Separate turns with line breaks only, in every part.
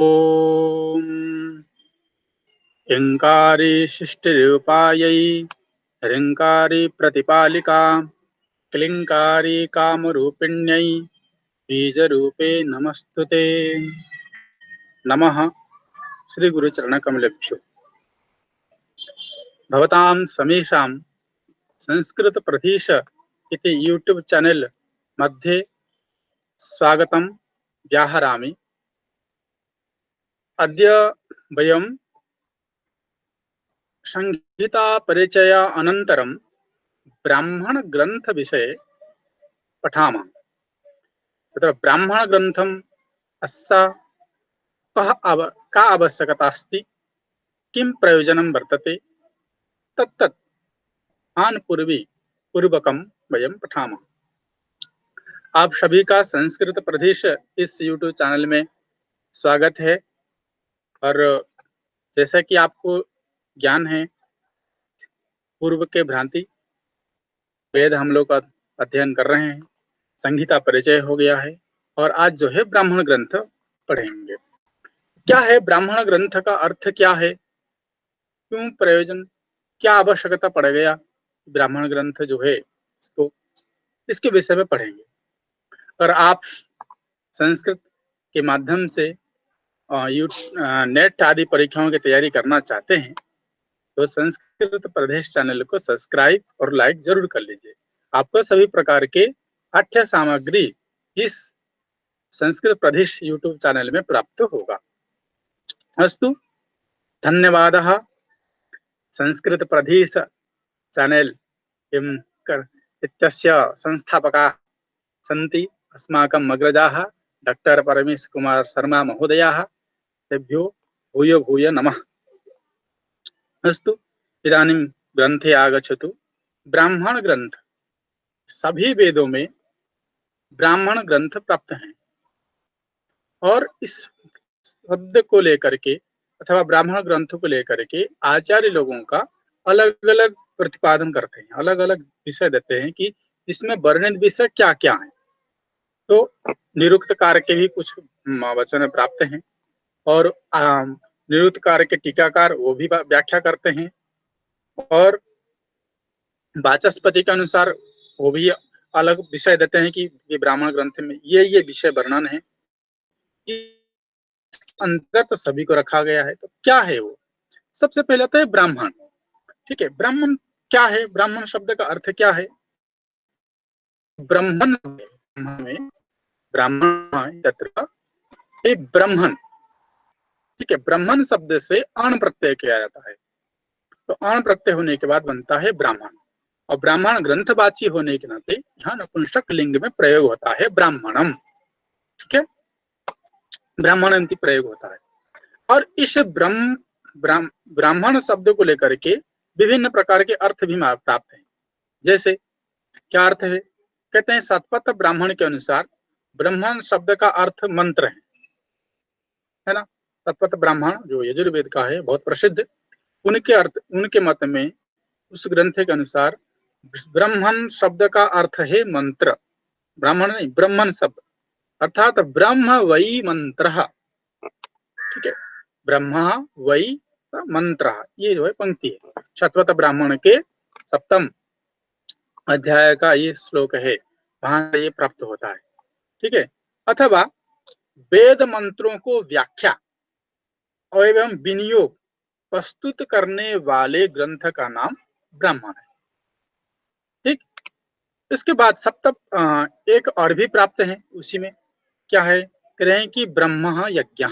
ॐ ह्रीङ्कारी शिष्टिरूपायै ह्रीङ्कारी प्रतिपालिका क्लीङ्कारी कामरूपिण्यै बीजरूपे नमस्तुते। नमः श्रीगुरुचरणकमलेभ्यो। भवतां समेषां संस्कृतप्रधीश इति यूट्यूब् चैनल मध्ये स्वागतं व्याहरामि। अद्य वयं संहितापरिचय अनन्तरं ब्राह्मणग्रन्थविषये पठामः। तत्र ब्राह्मणग्रन्थम् अस्य का आवश्यकता अस्ति, किं प्रयोजनं वर्तते, तत्तत् पूर्वकं वयं पठामः। आप सभी का संस्कृत प्रदेश इस यूट्यूब चैनल में स्वागत है। और जैसा कि आपको ज्ञान है, पूर्व के भ्रांति वेद हम लोग का अध्ययन कर रहे हैं, संहिता परिचय हो गया है और आज जो है ब्राह्मण ग्रंथ पढ़ेंगे। क्या है ब्राह्मण ग्रंथ का अर्थ, क्या है, क्यों प्रयोजन, क्या आवश्यकता पड़ गया ब्राह्मण ग्रंथ जो है इसको, इसके विषय में पढ़ेंगे। और आप संस्कृत के माध्यम से नेट आदि परीक्षाओं की तैयारी करना चाहते हैं तो संस्कृत प्रदेश चैनल को सब्सक्राइब और लाइक जरूर कर लीजिए। आपको सभी प्रकार के पाठ्य सामग्री इस संस्कृत प्रदेश यूट्यूब चैनल में प्राप्त होगा। अस्तु, धन्यवादः। संस्कृत प्रदेश चैनल इत्यस्य संस्थापकाः सन्ति अस्माकम् अग्रजाः डॉक्टर परमेश कुमार शर्मा महोदयाः। तेभ्यो भूयो भूयो नमः। अस्तु, इदानीं ग्रंथे आगच्छतु। ब्राह्मण ग्रंथ, सभी वेदों में ब्राह्मण ग्रंथ प्राप्त हैं और इस शब्द को लेकर के अथवा ब्राह्मण ग्रंथ को लेकर के आचार्य लोगों का अलग अलग प्रतिपादन करते हैं, अलग अलग विषय देते हैं कि इसमें वर्णित विषय क्या क्या है। तो निरुक्तकार के भी कुछ वचन प्राप्त हैं और निरुक्तकार के टीकाकार वो भी व्याख्या करते हैं और वाचस्पति के अनुसार वो भी अलग विषय देते हैं कि ये ब्राह्मण ग्रंथ में ये विषय वर्णन है। अंतर तो सभी को रखा गया है। तो क्या है वो? सबसे पहले तो है ब्राह्मण। ठीक है, ब्राह्मण क्या है? ब्राह्मण शब्द का अर्थ क्या है? ब्राह्मण में ब्राह्मण ब्राह्मण, ठीक है, ब्राह्मण शब्द से अण प्रत्यय किया जाता है। तो अण प्रत्यय होने के बाद बनता है ब्राह्मण और ब्राह्मण ग्रंथवाची होने के नाते यहाँ नपुंसक लिंग में प्रयोग होता है ब्राह्मणम। ठीक है, ब्राह्मण प्रयोग होता है। और इस ब्राह्मण शब्द को लेकर के विभिन्न प्रकार के अर्थ भी प्राप्त हैं। जैसे क्या अर्थ है? कहते हैं शतपथ ब्राह्मण के अनुसार ब्राह्मण शब्द का अर्थ मंत्र है ना। शतपथ ब्राह्मण जो यजुर्वेद का है, बहुत प्रसिद्ध, उनके मत में उस ग्रंथ के अनुसार ब्राह्मण शब्द का अर्थ है मंत्र। ब्राह्मण नहीं, ब्राह्मण शब्द अर्थात ब्रह्म वै मंत्र। ठीक है, ब्रह्मा वै मंत्र, ये जो है पंक्ति है शतपथ ब्राह्मण के 7वें अध्याय का ये श्लोक है, वहां से ये प्राप्त होता है। ठीक है, अथवा वेद मंत्रों को व्याख्या एवं विनियोग प्रस्तुत करने वाले ग्रंथ का नाम ब्राह्मण है। ठीक, इसके बाद सप्तम एक और भी प्राप्त है उसी में। क्या है? कह रहे हैं कि ब्रह्म यज्ञ।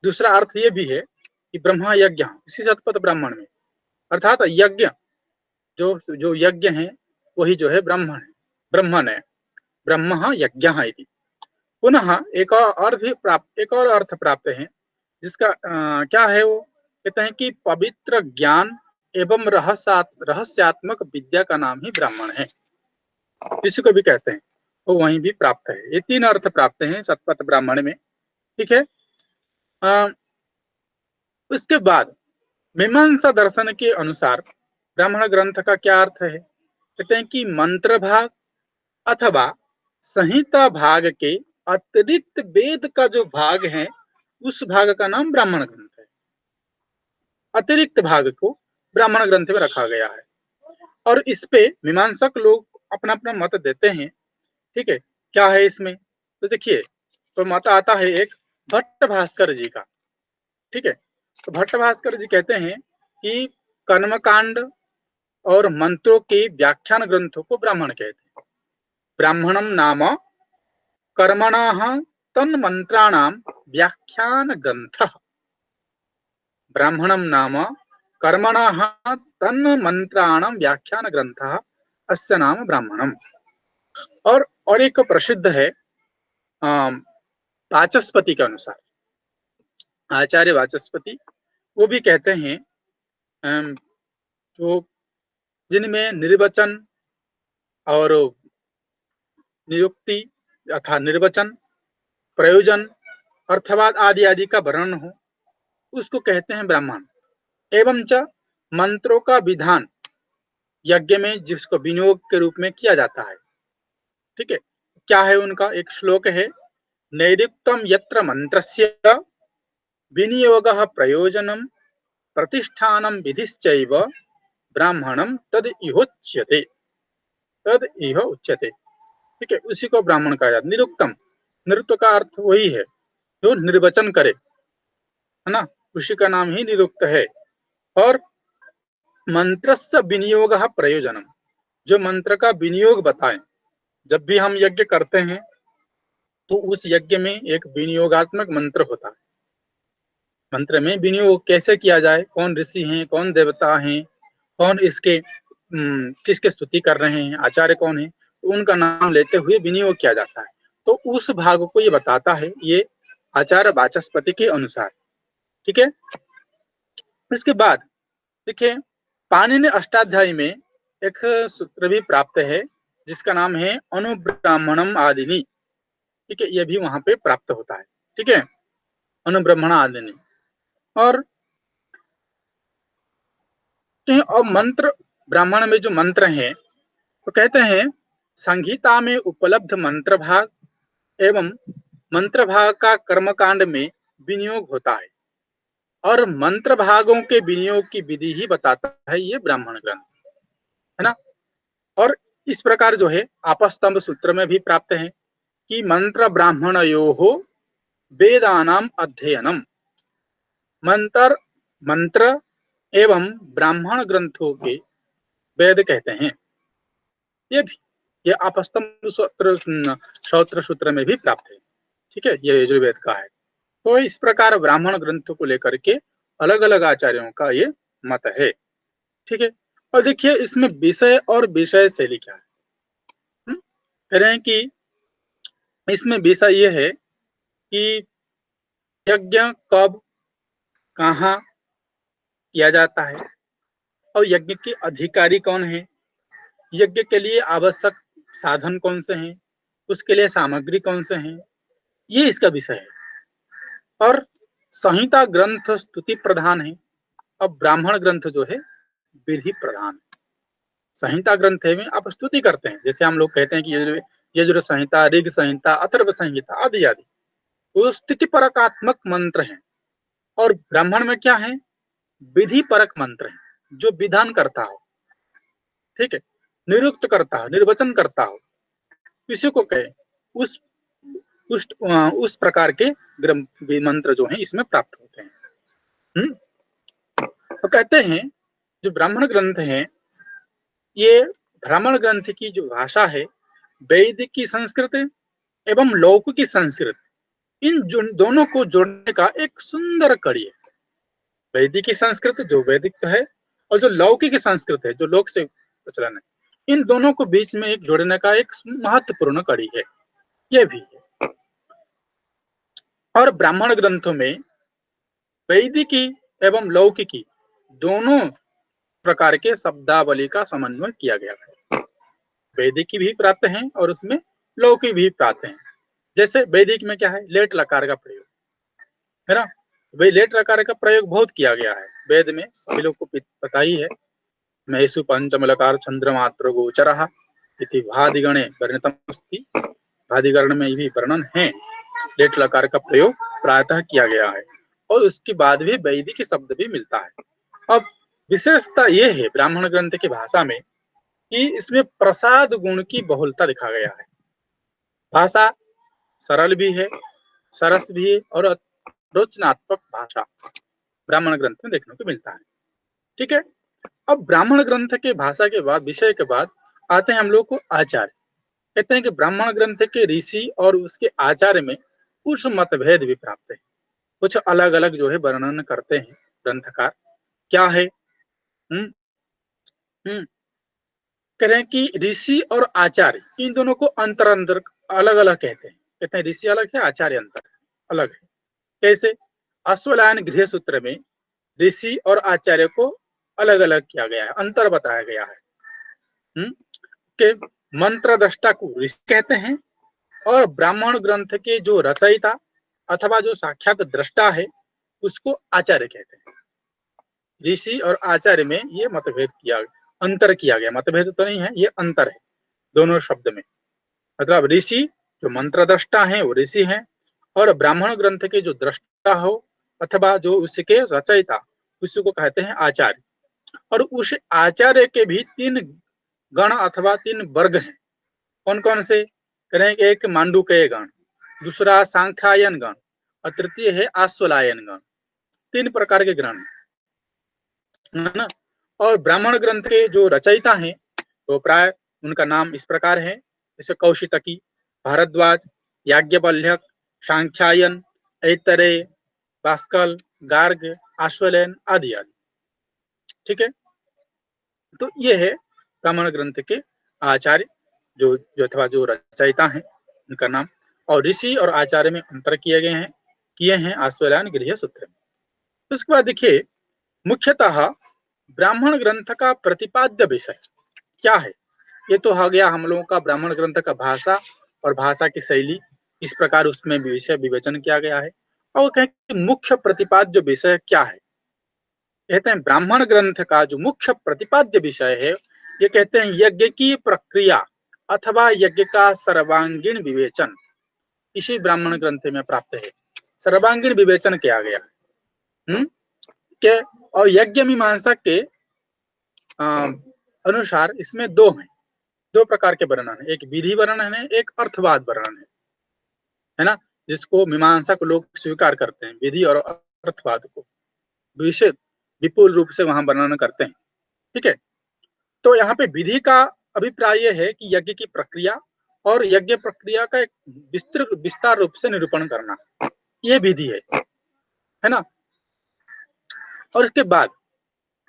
दूसरा अर्थ ये भी है कि ब्रह्म यज्ञ इसी शतपथ ब्राह्मण में, अर्थात यज्ञ जो जो यज्ञ है वही जो है ब्राह्मण है, ब्रह्मण है, ब्रह्म यज्ञ है। पुनः एक और अर्थ प्राप्त है जिसका क्या है वो? कहते हैं कि पवित्र ज्ञान एवं रहस्यात्मक विद्या का नाम ही ब्राह्मण है, इसी को भी कहते हैं। वो वहीं भी प्राप्त है। ये 3 अर्थ प्राप्त हैं शतपथ ब्राह्मण में। ठीक है, उसके बाद मीमांसा दर्शन के अनुसार ब्राह्मण ग्रंथ का क्या अर्थ है? कहते हैं कि मंत्र भाग अथवा संहिता भाग के अतिरिक्त वेद का जो भाग है उस भाग का नाम ब्राह्मण ग्रंथ है। अतिरिक्त भाग को ब्राह्मण ग्रंथ में रखा गया है और इस पे मीमांसक लोग अपना अपना मत देते हैं। ठीक है, क्या है इसमें, तो देखिए, तो मत आता है एक भट्ट भास्कर जी का। ठीक है, तो भट्ट भास्कर जी कहते हैं कि कर्मकांड और मंत्रों के व्याख्यान ग्रंथों को ब्राह्मण कहते हैं। ब्राह्मणम नाम कर्मणः तन्मंत्राणाम व्याख्यान ग्रंथ। ब्राह्मणम नाम कर्मणः तन्मंत्राणाम व्याख्यान ग्रंथ अस्य नाम ब्राह्मणम। और एक प्रसिद्ध है वाचस्पति के अनुसार, आचार्य वाचस्पति, वो भी कहते हैं जो जिनमें निर्वचन और नियुक्ति अथा निर्वचन, प्रयोजन, अर्थवाद आदि आदि का वर्णन हो, उसको कहते हैं ब्राह्मण। एवं च मंत्रों का विधान यज्ञ में जिसको विनियोग के रूप में किया जाता है। ठीक है, क्या है उनका एक श्लोक है, नैरुक्तम यत्र मंत्रस्य विनियोगः प्रयोजनम प्रतिष्ठानम विधिश्चैव ब्राह्मणम तद इहोच्यते, तद इह उच्यते। ठीक है, उसी को ब्राह्मण कहा जाता है। निरुक्तम, निरुक्त का अर्थ वही है जो निर्वचन करे, है ना, उसी का नाम ही निरुक्त है। और मंत्रस्य विनियोगः प्रयोजनम, जो मंत्र का विनियोग बताएं। जब भी हम यज्ञ करते हैं तो उस यज्ञ में एक विनियोगात्मक मंत्र होता है। मंत्र में विनियोग कैसे किया जाए, कौन ऋषि हैं, कौन देवता हैं, कौन इसके किसके स्तुति कर रहे हैं, आचार्य कौन है, तो उनका नाम लेते हुए विनियोग किया जाता है। तो उस भाग को ये बताता है, ये आचार्य वाचस्पति के अनुसार। ठीक है, इसके बाद देखिए, पाणिनि अष्टाध्यायी में एक सूत्र भी प्राप्त है जिसका नाम है अनुब्राह्मणम आदिनी। ठीक है, ये भी वहां पे प्राप्त होता है। ठीक है, अनुब्राह्मण आदिनी। और मंत्र, ब्राह्मण में जो मंत्र हैं तो कहते हैं संहिता में उपलब्ध मंत्र भाग एवं मंत्र भाग का कर्मकांड में विनियोग होता है और मंत्र भागों के विनियोग की विधि ही बताता है ये ब्राह्मण ग्रंथ, है ना। और इस प्रकार जो है आपस्तंभ सूत्र में भी प्राप्त है कि मंत्र ब्राह्मणयोः वेदानाम अध्ययनम, मंत्र एवं ब्राह्मण ग्रंथों के वेद कहते हैं। ये भी ये आपस्तंभ सूत्र सूत्र में भी प्राप्त है। ठीक है, ये यजुर्वेद का है। तो इस प्रकार ब्राह्मण ग्रंथ को लेकर के अलग अलग आचार्यों का ये मत है। ठीक है, और देखिए इसमें विषय और विषय शैली क्या है। कह रहे हैं कि इसमें विषय ये है कि यज्ञ कब कहाँ किया जाता है और यज्ञ के अधिकारी कौन है, यज्ञ के लिए आवश्यक साधन कौन से हैं, उसके लिए सामग्री कौन से हैं, ये इसका विषय है। और संहिता ग्रंथ स्तुति प्रधान है, अब ब्राह्मण ग्रंथ जो है विधि प्रधान है। संहिता ग्रंथ में आप स्तुति करते हैं, जैसे हम लोग कहते हैं कि यजुर संहिता, ऋग संहिता, अथर्व संहिता आदि आदि, तो स्तुति परकात्मक मंत्र हैं। और ब्राह्मण में क्या है, विधि परक मंत्र है, जो विधान करता हो। ठीक है, निरुक्त करता हो, निर्वचन करता हो, किसी को कहे, उस उस प्रकार के मंत्र जो हैं इसमें प्राप्त होते हैं। तो कहते हैं जो ब्राह्मण ग्रंथ हैं, ये ब्राह्मण ग्रंथ की जो भाषा है वैदिक की संस्कृत एवं लौकिक की संस्कृत, इन दोनों को जोड़ने का एक सुंदर कड़ी है। वैदिक की संस्कृत जो वैदिक है और जो लौकिक की संस्कृत है जो लोक से प्रचलन है, इन दोनों को बीच में एक जोड़ने का एक महत्वपूर्ण कड़ी है, ये भी है। और ब्राह्मण ग्रंथों में वैदिकी एवं लौकिकी दोनों प्रकार के शब्दावली का समन्वय किया गया है। वैदिकी भी प्राप्त हैं और उसमें लौकिक भी प्राप्त हैं। जैसे वैदिक में क्या है, लेट लकार का प्रयोग, है ना, वही लेट लकार का प्रयोग बहुत किया गया है वेद में, सभी लोग को पता ही है। महेशु पंचमलकार चंद्रमात्र गोचरः इति भादिगणे वर्णितमस्ति, भादिगण में भी वर्णन है। लेट लकार का प्रयोग प्रायतः किया गया है और उसके बाद भी वैदिक शब्द भी मिलता है। अब विशेषता ये है ब्राह्मण ग्रंथ की भाषा में कि इसमें प्रसाद गुण की बहुलता दिखा गया है। भाषा सरल भी है, सरस भी है और रचनात्मक भाषा ब्राह्मण ग्रंथ में देखने को मिलता है। ठीक है, अब ब्राह्मण ग्रंथ के भाषा के बाद विषय के बाद आते हैं हम लोग को आचार्य। कहते हैं कि ब्राह्मण ग्रंथ के ऋषि और उसके आचार्य में कुछ मतभेद भी प्राप्त है, कुछ अलग अलग जो है वर्णन करते हैं ग्रंथकार। क्या है? हम्म हम्म कह रहे हैं कि ऋषि और आचार्य इन दोनों को अंतर अंतर अलग अलग कहते हैं। कहते हैं ऋषि अलग है, आचार्य अंतर अलग है। कैसे? अश्वलायन गृह सूत्र में ऋषि और आचार्य को अलग अलग किया गया है, अंतर बताया गया है। के मंत्र दृष्टा को ऋषि कहते हैं और ब्राह्मण ग्रंथ के जो रचयिता अथवा जो साक्षात दृष्टा है उसको आचार्य कहते हैं। ऋषि और आचार्य में ये मतभेद किया, अंतर किया गया। मतभेद तो नहीं है, ये अंतर है दोनों शब्द में। मतलब ऋषि जो मंत्र दृष्टा है वो ऋषि हैं और ब्राह्मण ग्रंथ के जो दृष्टा हो अथवा जो उसके रचयिता उसको कहते हैं आचार्य। और उस आचार्य के भी तीन गण अथवा तीन वर्ग हैं। कौन कौन से? करें एक मांडुकेय गण, दूसरा सांख्यायन गण और तृतीय है आश्वलायन गण। तीन प्रकार के गण है ना। और ब्राह्मण ग्रंथ के जो रचयिता हैं तो प्राय उनका नाम इस प्रकार है, जैसे कौशितकी, भारद्वाज, याज्ञवल्क्य, सांख्यायन, ऐतरेय, भास्कर, गार्ग, आश्वलायन आदि आदि। ठीक है, तो ये है ब्राह्मण ग्रंथ के आचार्य जो जो अथवा जो रचयिता हैं उनका नाम। और ऋषि और आचार्य में अंतर किए हैं आश्वलायन गृह सूत्र में। उसके बाद देखिए मुख्यतः ब्राह्मण ग्रंथ का प्रतिपाद्य विषय क्या है। ये तो हो गया हम लोगों का ब्राह्मण ग्रंथ का भाषा और भाषा की शैली, इस प्रकार उसमें विषय विवेचन किया गया है। और कहें कि मुख्य प्रतिपाद्य विषय क्या है। कहते हैं ब्राह्मण ग्रंथ का जो मुख्य प्रतिपाद्य विषय है ये कहते हैं यज्ञ की प्रक्रिया अथवा यज्ञ का सर्वांगीण विवेचन इसी ब्राह्मण ग्रंथ में प्राप्त है। सर्वांगीण विवेचन किया गया के और यज्ञ मीमांसा के अनुसार इसमें दो प्रकार के वर्णन है। एक विधि वर्णन है, एक अर्थवाद वर्णन है ना, जिसको मीमांसक लोग स्वीकार करते हैं। विधि और अर्थवाद को विशेष विपुल रूप से वहां वर्णन करते हैं। ठीक है, तो यहाँ पे विधि का अभिप्राय यह है कि यज्ञ की प्रक्रिया और यज्ञ प्रक्रिया का एक विस्तार रूप से निरूपण करना, ये विधि है ना। और इसके बाद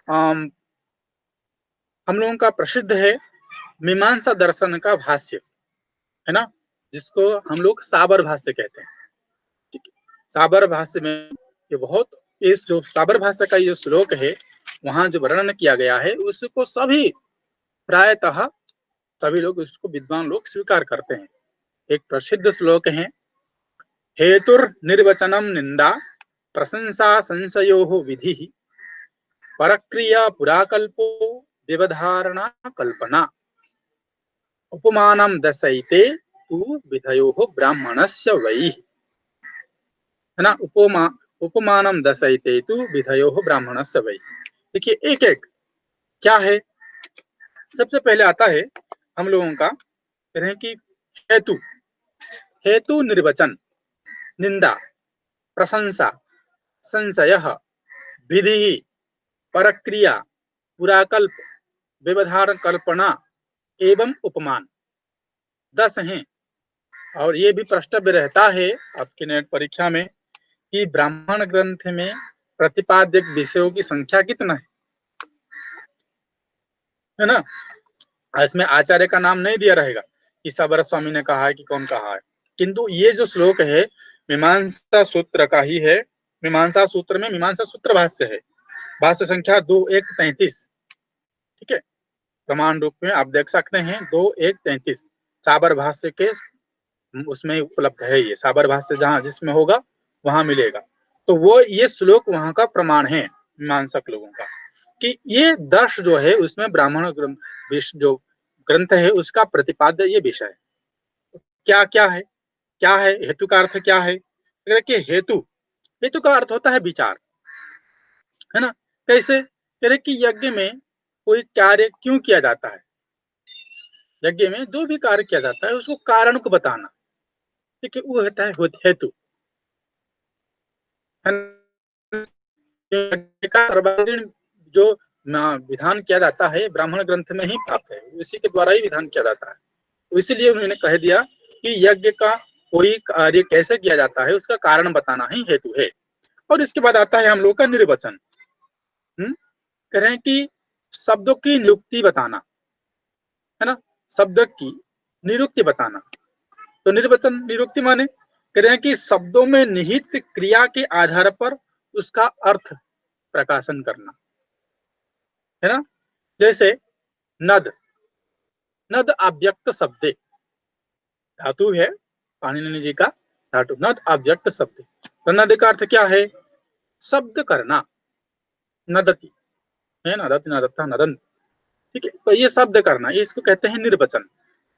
हम लोगों का प्रसिद्ध है मीमांसा दर्शन का भाष्य, है ना, जिसको हम लोग साबर भाष्य कहते हैं। ठीक है, साबर भाष्य में ये बहुत, इस जो साबर भाष्य का ये श्लोक है वहां जो वर्णन किया गया है उसको प्रायतः सभी लोग उसको विद्वान लोग स्वीकार करते हैं। एक प्रसिद्ध श्लोक है, हेतुर निर्वचनम निंदा प्रशंसा संशयो विधि परक्रिया पुराकल्पो व्यवधारणा कल्पना उपमानम दशैते तु विधयो ब्राह्मणस्य वै, है ना। उपमानम दशैते तु विधयो ब्राह्मणस्य वै। देखिए एक एक क्या है। सबसे पहले आता है हम लोगों का कह रहे हैं कि हेतु निर्वचन, निंदा, प्रशंसा, संशय, विधि, परक्रिया, पुराकल्प, व्यवधारण कल्पना एवं उपमान 10 हैं। और ये भी प्रश्न रहता है आपके नेट परीक्षा में कि ब्राह्मण ग्रंथ में प्रतिपाद्य विषयों की संख्या कितना है ना। इसमें आचार्य का नाम नहीं दिया रहेगा कि सबर स्वामी ने कहा है कि कौन कहा है, किंतु ये जो श्लोक है मीमांसा सूत्र का ही है। मीमांसा सूत्र में मीमांसा सूत्र भाष्य है, भाष्य संख्या 2133। ठीक है, प्रमाण रूप में आप देख सकते हैं 2133 साबर भाष्य के उसमें उपलब्ध है। ये साबर भाष्य जहां जिसमें होगा वहां मिलेगा। तो वो ये श्लोक वहां का प्रमाण है मीमांसक लोगों का कि ये 10 जो है उसमें ब्राह्मण जो ग्रंथ है उसका प्रतिपाद्य ये विषय क्या क्या है। क्या है हेतु का अर्थ क्या है? कि हेतु हेतु का अर्थ होता है विचार, है ना। कैसे? कह रहे कि यज्ञ में कोई कार्य क्यों किया जाता है, यज्ञ में जो भी कार्य किया जाता है उसको कारण को बताना, ठीक है, वो होता है हेतु, है ना? यज्ञ का सर्वांगीण जो विधान किया जाता है ब्राह्मण ग्रंथ में ही प्राप्त है, उसी के द्वारा ही विधान किया जाता है। तो इसलिए उन्होंने कह दिया कि यज्ञ का कोई कार्य कैसे किया जाता है उसका कारण बताना ही हेतु है। और इसके बाद आता है हम लोग का निर्वचन। कह रहे हैं कि शब्दों की निरुक्ति बताना, है ना, शब्द की निरुक्ति बताना। तो निर्वचन निरुक्ति माने कह रहे हैं कि शब्दों में निहित क्रिया के आधार पर उसका अर्थ प्रकाशन करना, है ना। जैसे नद, नद अव्यक्त शब्द धातु है, पाणिनि जी का धातु, नद अव्यक्त शब्द। तो नद का अर्थ क्या है? शब्द करना, नदति, है ना, नदति नदता नदन, ठीक है। तो ये शब्द करना, इसको कहते हैं निर्वचन।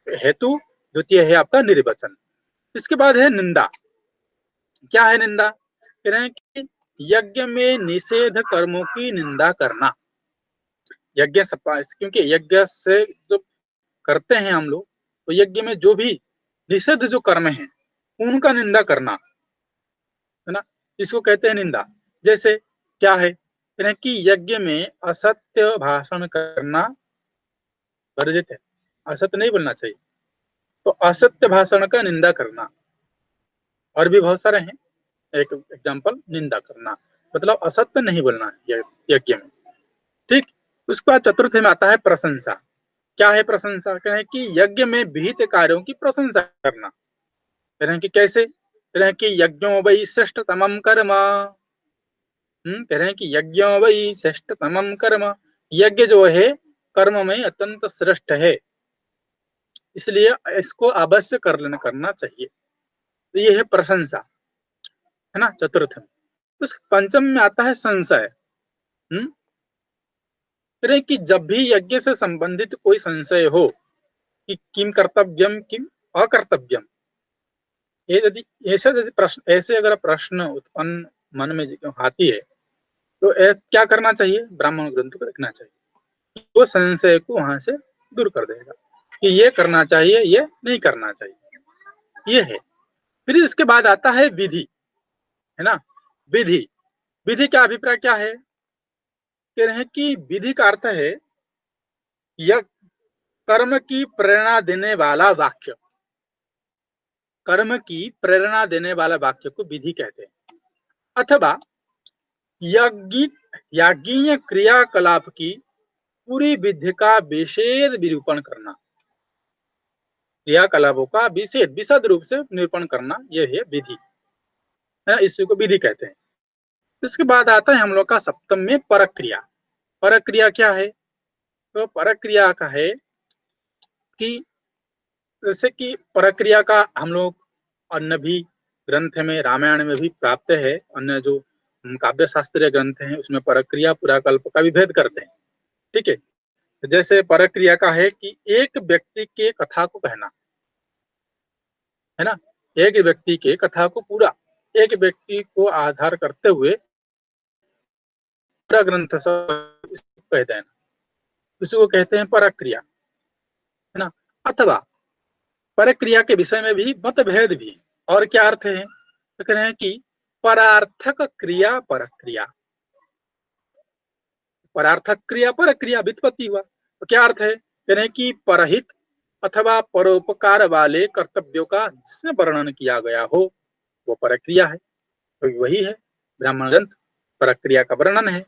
हेतु द्वितीय है आपका निर्वचन। इसके बाद है निंदा। क्या है निंदा? कह रहे हैं कि यज्ञ में निषेध कर्मों की निंदा करना। यज्ञ क्योंकि यज्ञ से जो करते हैं हम लोग, तो यज्ञ में जो भी निषेध जो कर्म है उनका निंदा करना, है ना, इसको कहते हैं निंदा। जैसे क्या है? कह रहे हैं कि यज्ञ में असत्य भाषण करना वर्जित है, असत्य नहीं बोलना चाहिए। तो असत्य भाषण का निंदा करना, और भी बहुत सारे हैं। एक एग्जाम्पल निंदा करना मतलब असत्य नहीं बोलना है यज्ञ में, ठीक। उसके बाद चतुर्थ में आता है प्रशंसा। क्या है प्रशंसा? कह रहे हैं कि यज्ञ में विहित कार्यों की प्रशंसा करना। कह रहे हैं कि कैसे? कह रहे हैं कि यज्ञो वै श्रेष्ठतमं कर्म, कह रहे हैं कि यज्ञो वै श्रेष्ठतमं कर्म, यज्ञ जो है कर्म में अत्यंत श्रेष्ठ है, इसलिए इसको अवश्य करना चाहिए। तो ये है प्रशंसा, है ना, चतुर्थ में। उस पंचम में आता है संशय। कह कि जब भी यज्ञ से संबंधित कोई संशय हो कि किम कर्तव्यम किम अकर्तव्यम, ये यदि यदि प्रश्न ऐसे अगर प्रश्न उत्पन्न मन में आती है तो क्या करना चाहिए? ब्राह्मण ग्रंथ को देखना चाहिए, वो संशय को वहां से दूर कर देगा कि ये करना चाहिए, ये नहीं करना चाहिए, ये है। फिर इसके बाद आता है विधि, है ना। विधि, विधि का अभिप्राय क्या है? कह रहे हैं कि विधि का अर्थ है यह कर्म की प्रेरणा देने वाला वाक्य, कर्म की प्रेरणा देने वाला वाक्य को विधि कहते हैं। अथवा याज्ञीय क्रियाकलाप की पूरी विधि का विशेष निरूपण करना, क्रियाकलापों का विशद रूप से निरूपण करना, यह है विधि, है ना, इसी को विधि कहते हैं। इसके बाद आता है हम लोग का सप्तम में परक्रिया। परक्रिया क्या है? तो परक्रिया का है कि जैसे कि परक्रिया का हम लोग अन्य भी ग्रंथ में रामायण में भी प्राप्त है, अन्य जो काव्य शास्त्रीय ग्रंथ हैं उसमें परक्रिया पुराकल्प का भी भेद करते हैं, ठीक है। जैसे परक्रिया का है कि एक व्यक्ति के कथा को कहना, है ना, एक व्यक्ति के कथा को पूरा एक व्यक्ति को आधार करते हुए पूरा ग्रंथ कह देना, उसको कहते हैं परक्रिया, है ना। अथवा परक्रिया के विषय में भी मतभेद भी। और क्या अर्थ है? तो कह रहे हैं कि परार्थक क्रिया परक्रिया, परार्थक क्रिया परक्रिया व्युत्पत्ति हुआ। तो क्या अर्थ है? कह रहे हैं कि परहित अथवा परोपकार वाले कर्तव्यों का जिसमें वर्णन किया गया हो वो परक्रिया है। तो वही है ब्राह्मण ग्रंथ, परक्रिया का वर्णन है।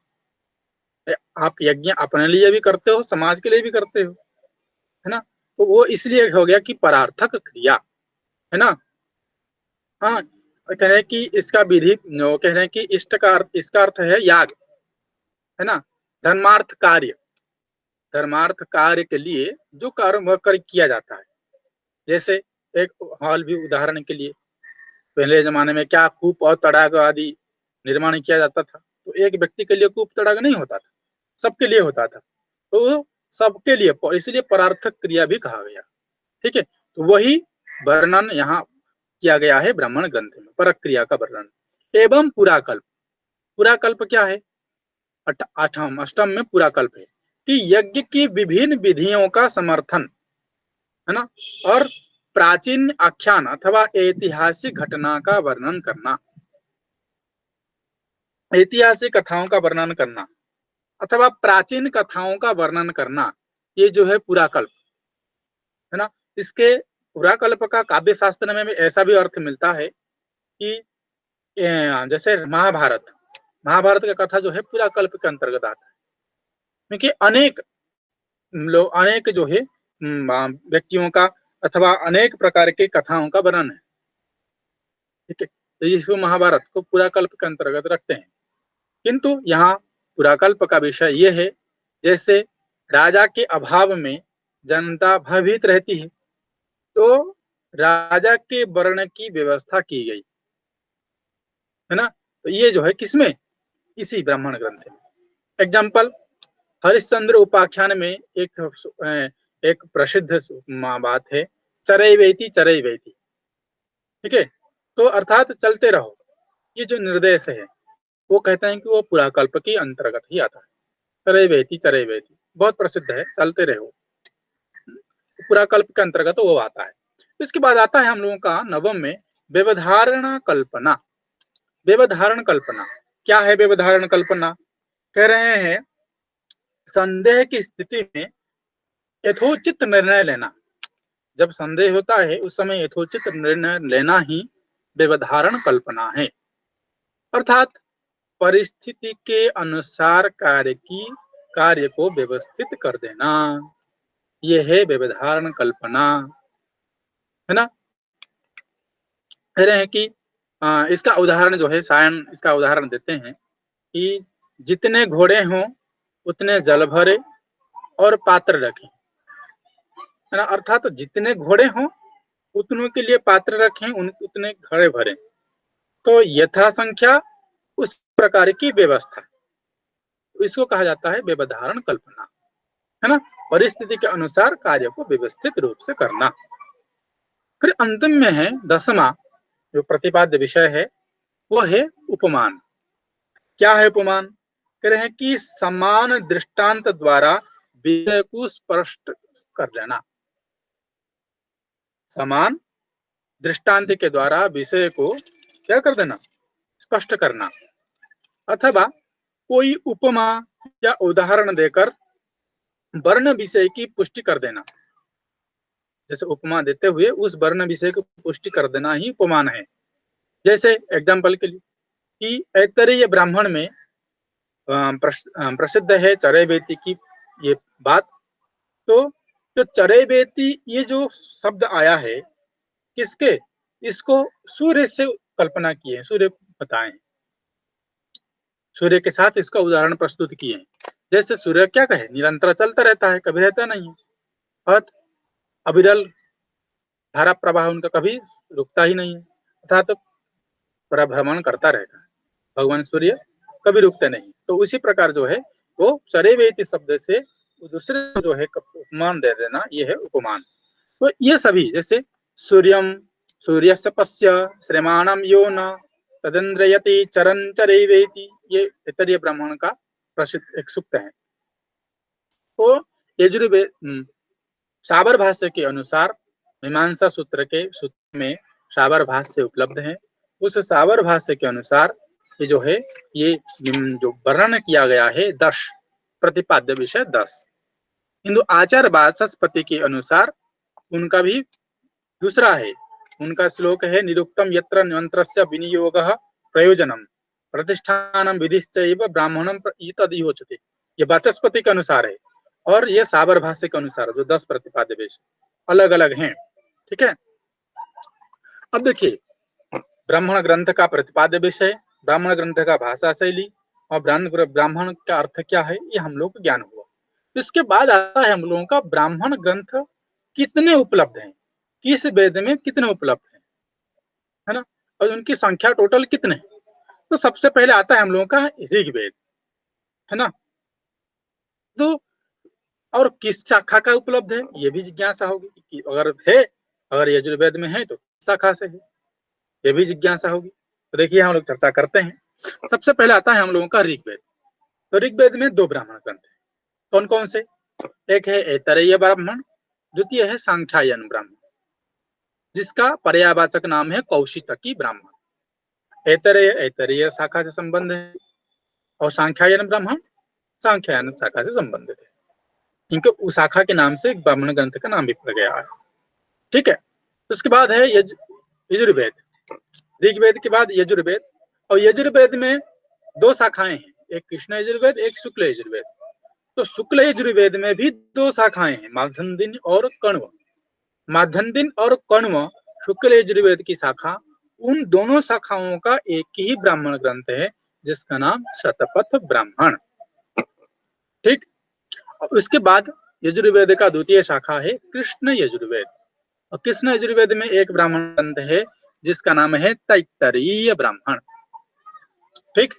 आप यज्ञ अपने लिए भी करते हो, समाज के लिए भी करते हो, है ना। तो वो इसलिए हो गया कि परार्थक क्रिया, है ना। हाँ, कह रहे हैं कि इसका विधि, कह रहे हैं कि इष्ट का अर्थ, इसका अर्थ है याग, है ना, धर्मार्थ कार्य, धर्मार्थ कार्य के लिए जो कर्म कर किया जाता है। जैसे एक हॉल भी उदाहरण के लिए, पहले जमाने में क्या कूप और तड़ाग आदि निर्माण किया जाता था, तो एक व्यक्ति के लिए कूप तड़ाग नहीं होता था, सबके लिए होता था। तो सबके लिए, इसलिए परार्थक क्रिया भी कहा गया, ठीक है। तो वही वर्णन यहाँ किया गया है ब्राह्मण ग्रंथ में, परक क्रिया का वर्णन। एवं पुराकल्प, पुराकल्प क्या है? अष्टम में पुराकल्प है कि यज्ञ की विभिन्न विधियों का समर्थन, है ना, और प्राचीन आख्यान अथवा ऐतिहासिक घटना का वर्णन करना, ऐतिहासिक कथाओं का वर्णन करना अथवा प्राचीन कथाओं का वर्णन करना, ये जो है पुराकल्प, है ना। इसके पुराकल्प का काव्य शास्त्र में भी ऐसा भी अर्थ मिलता है कि जैसे महाभारत, महाभारत का कथा जो है पुराकल्प के अंतर्गत आता है, क्योंकि अनेक लोग, अनेक जो है व्यक्तियों का अथवा अनेक प्रकार के कथाओं का वर्णन है, ठीक है। तो इसको महाभारत को पुराकल्प के अंतर्गत रखते हैं। किंतु यहाँ पुराकल्प का विषय ये है, जैसे राजा के अभाव में जनता भयभीत रहती है, तो राजा के वर्ण की व्यवस्था की गई, है ना। तो ये जो है किसमें? इसी ब्राह्मण ग्रंथ में। एग्जाम्पल, हरिश्चंद्र उपाख्यान में एक प्रसिद्ध बात है, चरैवेति चरैवेति, ठीक है। तो अर्थात चलते रहो, ये जो निर्देश है वो कहते हैं कि वो पुराकल्प के अंतर्गत ही आता है। चरैवेति चरैवेति बहुत प्रसिद्ध है, चलते रहो, पुराकल्प के अंतर्गत वो आता है। इसके बाद आता है हम लोगों का नवम में व्यवधारण कल्पना। व्यवधारण कल्पना क्या है? व्यवधारण कल्पना कह रहे हैं संदेह की स्थिति में यथोचित निर्णय लेना। जब संदेह होता है उस समय यथोचित निर्णय लेना ही व्यवधारण कल्पना है, अर्थात परिस्थिति के अनुसार कार्य को व्यवस्थित कर देना, यह है व्यवधारण कल्पना, है ना। कह रहे हैं कि इसका उदाहरण जो है, सायन इसका उदाहरण देते हैं कि जितने घोड़े हों उतने जल भरे और पात्र रखें, है ना। अर्थात तो जितने घोड़े हों उतनों के लिए पात्र रखें, उतने घड़े भरे, तो यथा संख्या उस प्रकार की व्यवस्था, इसको कहा जाता है व्यवधारण कल्पना, है ना। परिस्थिति के अनुसार कार्य को व्यवस्थित रूप से करना। फिर अंतिम में है दसवां जो प्रतिपाद्य विषय है, वो है उपमान। क्या है उपमान? कह रहे हैं कि समान दृष्टांत द्वारा विषय को स्पष्ट कर लेना, समान दृष्टांत के द्वारा विषय को क्या कर देना? स्पष्ट करना, अथवा कोई उपमा या उदाहरण देकर वर्ण विषय की पुष्टि कर देना। जैसे उपमा देते हुए उस वर्ण विषय की पुष्टि कर देना ही उपमान है। जैसे एग्जाम्पल के लिए कि ऐतरेय ब्राह्मण में प्रसिद्ध है चरैवेति की ये बात। तो जो चरैवेति ये जो शब्द आया है किसके? इसको सूर्य से कल्पना किए, सूर्य बताएं, सूर्य के साथ इसका उदाहरण प्रस्तुत किए। जैसे सूर्य क्या कहे, निरंतर चलता रहता है, कभी रहता नहीं है, और अविरल धारा प्रवाह उनका कभी रुकता ही नहीं है, अर्थात तो परिभ्रमण करता रहता है। भगवान सूर्य कभी रुकते नहीं। तो उसी प्रकार जो है वो चरैवेति शब्द से दूसरे जो है उपमान दे देना, ये है उपमान। तो ये सभी जैसे सूर्यम सूर्यस्य पश्य श्रेमाणम यो न तदेन्द्रयति चरन चरैवेति, ये ऐतरेय ब्राह्मण का प्रसिद्ध एक सूक्त है। तो यजुर्वेद साबर भाष्य के अनुसार मीमांसा सूत्र में साबर भाष्य उपलब्ध है। उस साबर भाष्य के अनुसार ये जो है ये जो वर्णन किया गया है 10 प्रतिपाद्य विषय 10। हिंदू आचार्य वाचस्पति के अनुसार उनका भी दूसरा है, उनका श्लोक है निरुक्तम यत्र मंत्रस्य विनियोगः प्रयोजनम प्रतिष्ठानम विधिश्चैव ब्राह्मणम तदिहोचते, ये वाचस्पति के अनुसार है। और ये साबर भाष्य के अनुसार जो 10 प्रतिपाद्य विषय अलग अलग हैं, ठीक है। अब देखिए ब्राह्मण ग्रंथ का प्रतिपाद्य विषय, ब्राह्मण ग्रंथ का भाषा शैली और ब्राह्मण का अर्थ क्या है, ये हम लोग को ज्ञान हुआ। इसके बाद आता है हम लोगों का ब्राह्मण ग्रंथ कितने उपलब्ध हैं, किस वेद में कितने उपलब्ध हैं, है ना, और उनकी संख्या टोटल कितने। तो सबसे पहले आता है हम लोगों का ऋग्वेद, है ना। तो और किस शाखा का उपलब्ध है, ये भी जिज्ञासा होगी कि अगर है, अगर यजुर्वेद में है तो किस शाखा से है। ये भी जिज्ञासा होगी। तो देखिए हम लोग चर्चा करते हैं। सबसे पहले आता है हम लोगों का ऋग्वेद। तो ऋग्वेद में 2 ब्राह्मण ग्रंथ है। कौन कौन से? एक है ऐतरेय ब्राह्मण, द्वितीय है सांख्यायन ब्राह्मण, जिसका पर्यायवाचक नाम है कौशितकी ब्राह्मण। ऐतरेय शाखा से संबंध है और सांख्यायन ब्राह्मण सांख्यायन शाखा से संबंधित है। इनके उस शाखा के नाम से एक ब्राह्मण ग्रंथ का नाम भी पड़ गया है। ठीक है। उसके बाद है यजुर्वेद। ऋग्वेद के बाद यजुर्वेद, और यजुर्वेद में 2 शाखाएं हैं, एक कृष्ण यजुर्वेद, एक शुक्ल यजुर्वेद। तो शुक्ल यजुर्वेद में भी 2 शाखाएं हैं, माध्यन्दिन और कण्व। माध्यन्दिन और कण्व शुक्ल यजुर्वेद की शाखा, उन दोनों शाखाओं का एक ही ब्राह्मण ग्रंथ है जिसका नाम शतपथ ब्राह्मण। ठीक। उसके बाद यजुर्वेद का द्वितीय शाखा है कृष्ण यजुर्वेद, और कृष्ण यजुर्वेद में एक ब्राह्मण ग्रंथ है जिसका नाम है तैत्तरीय ब्राह्मण। ठीक।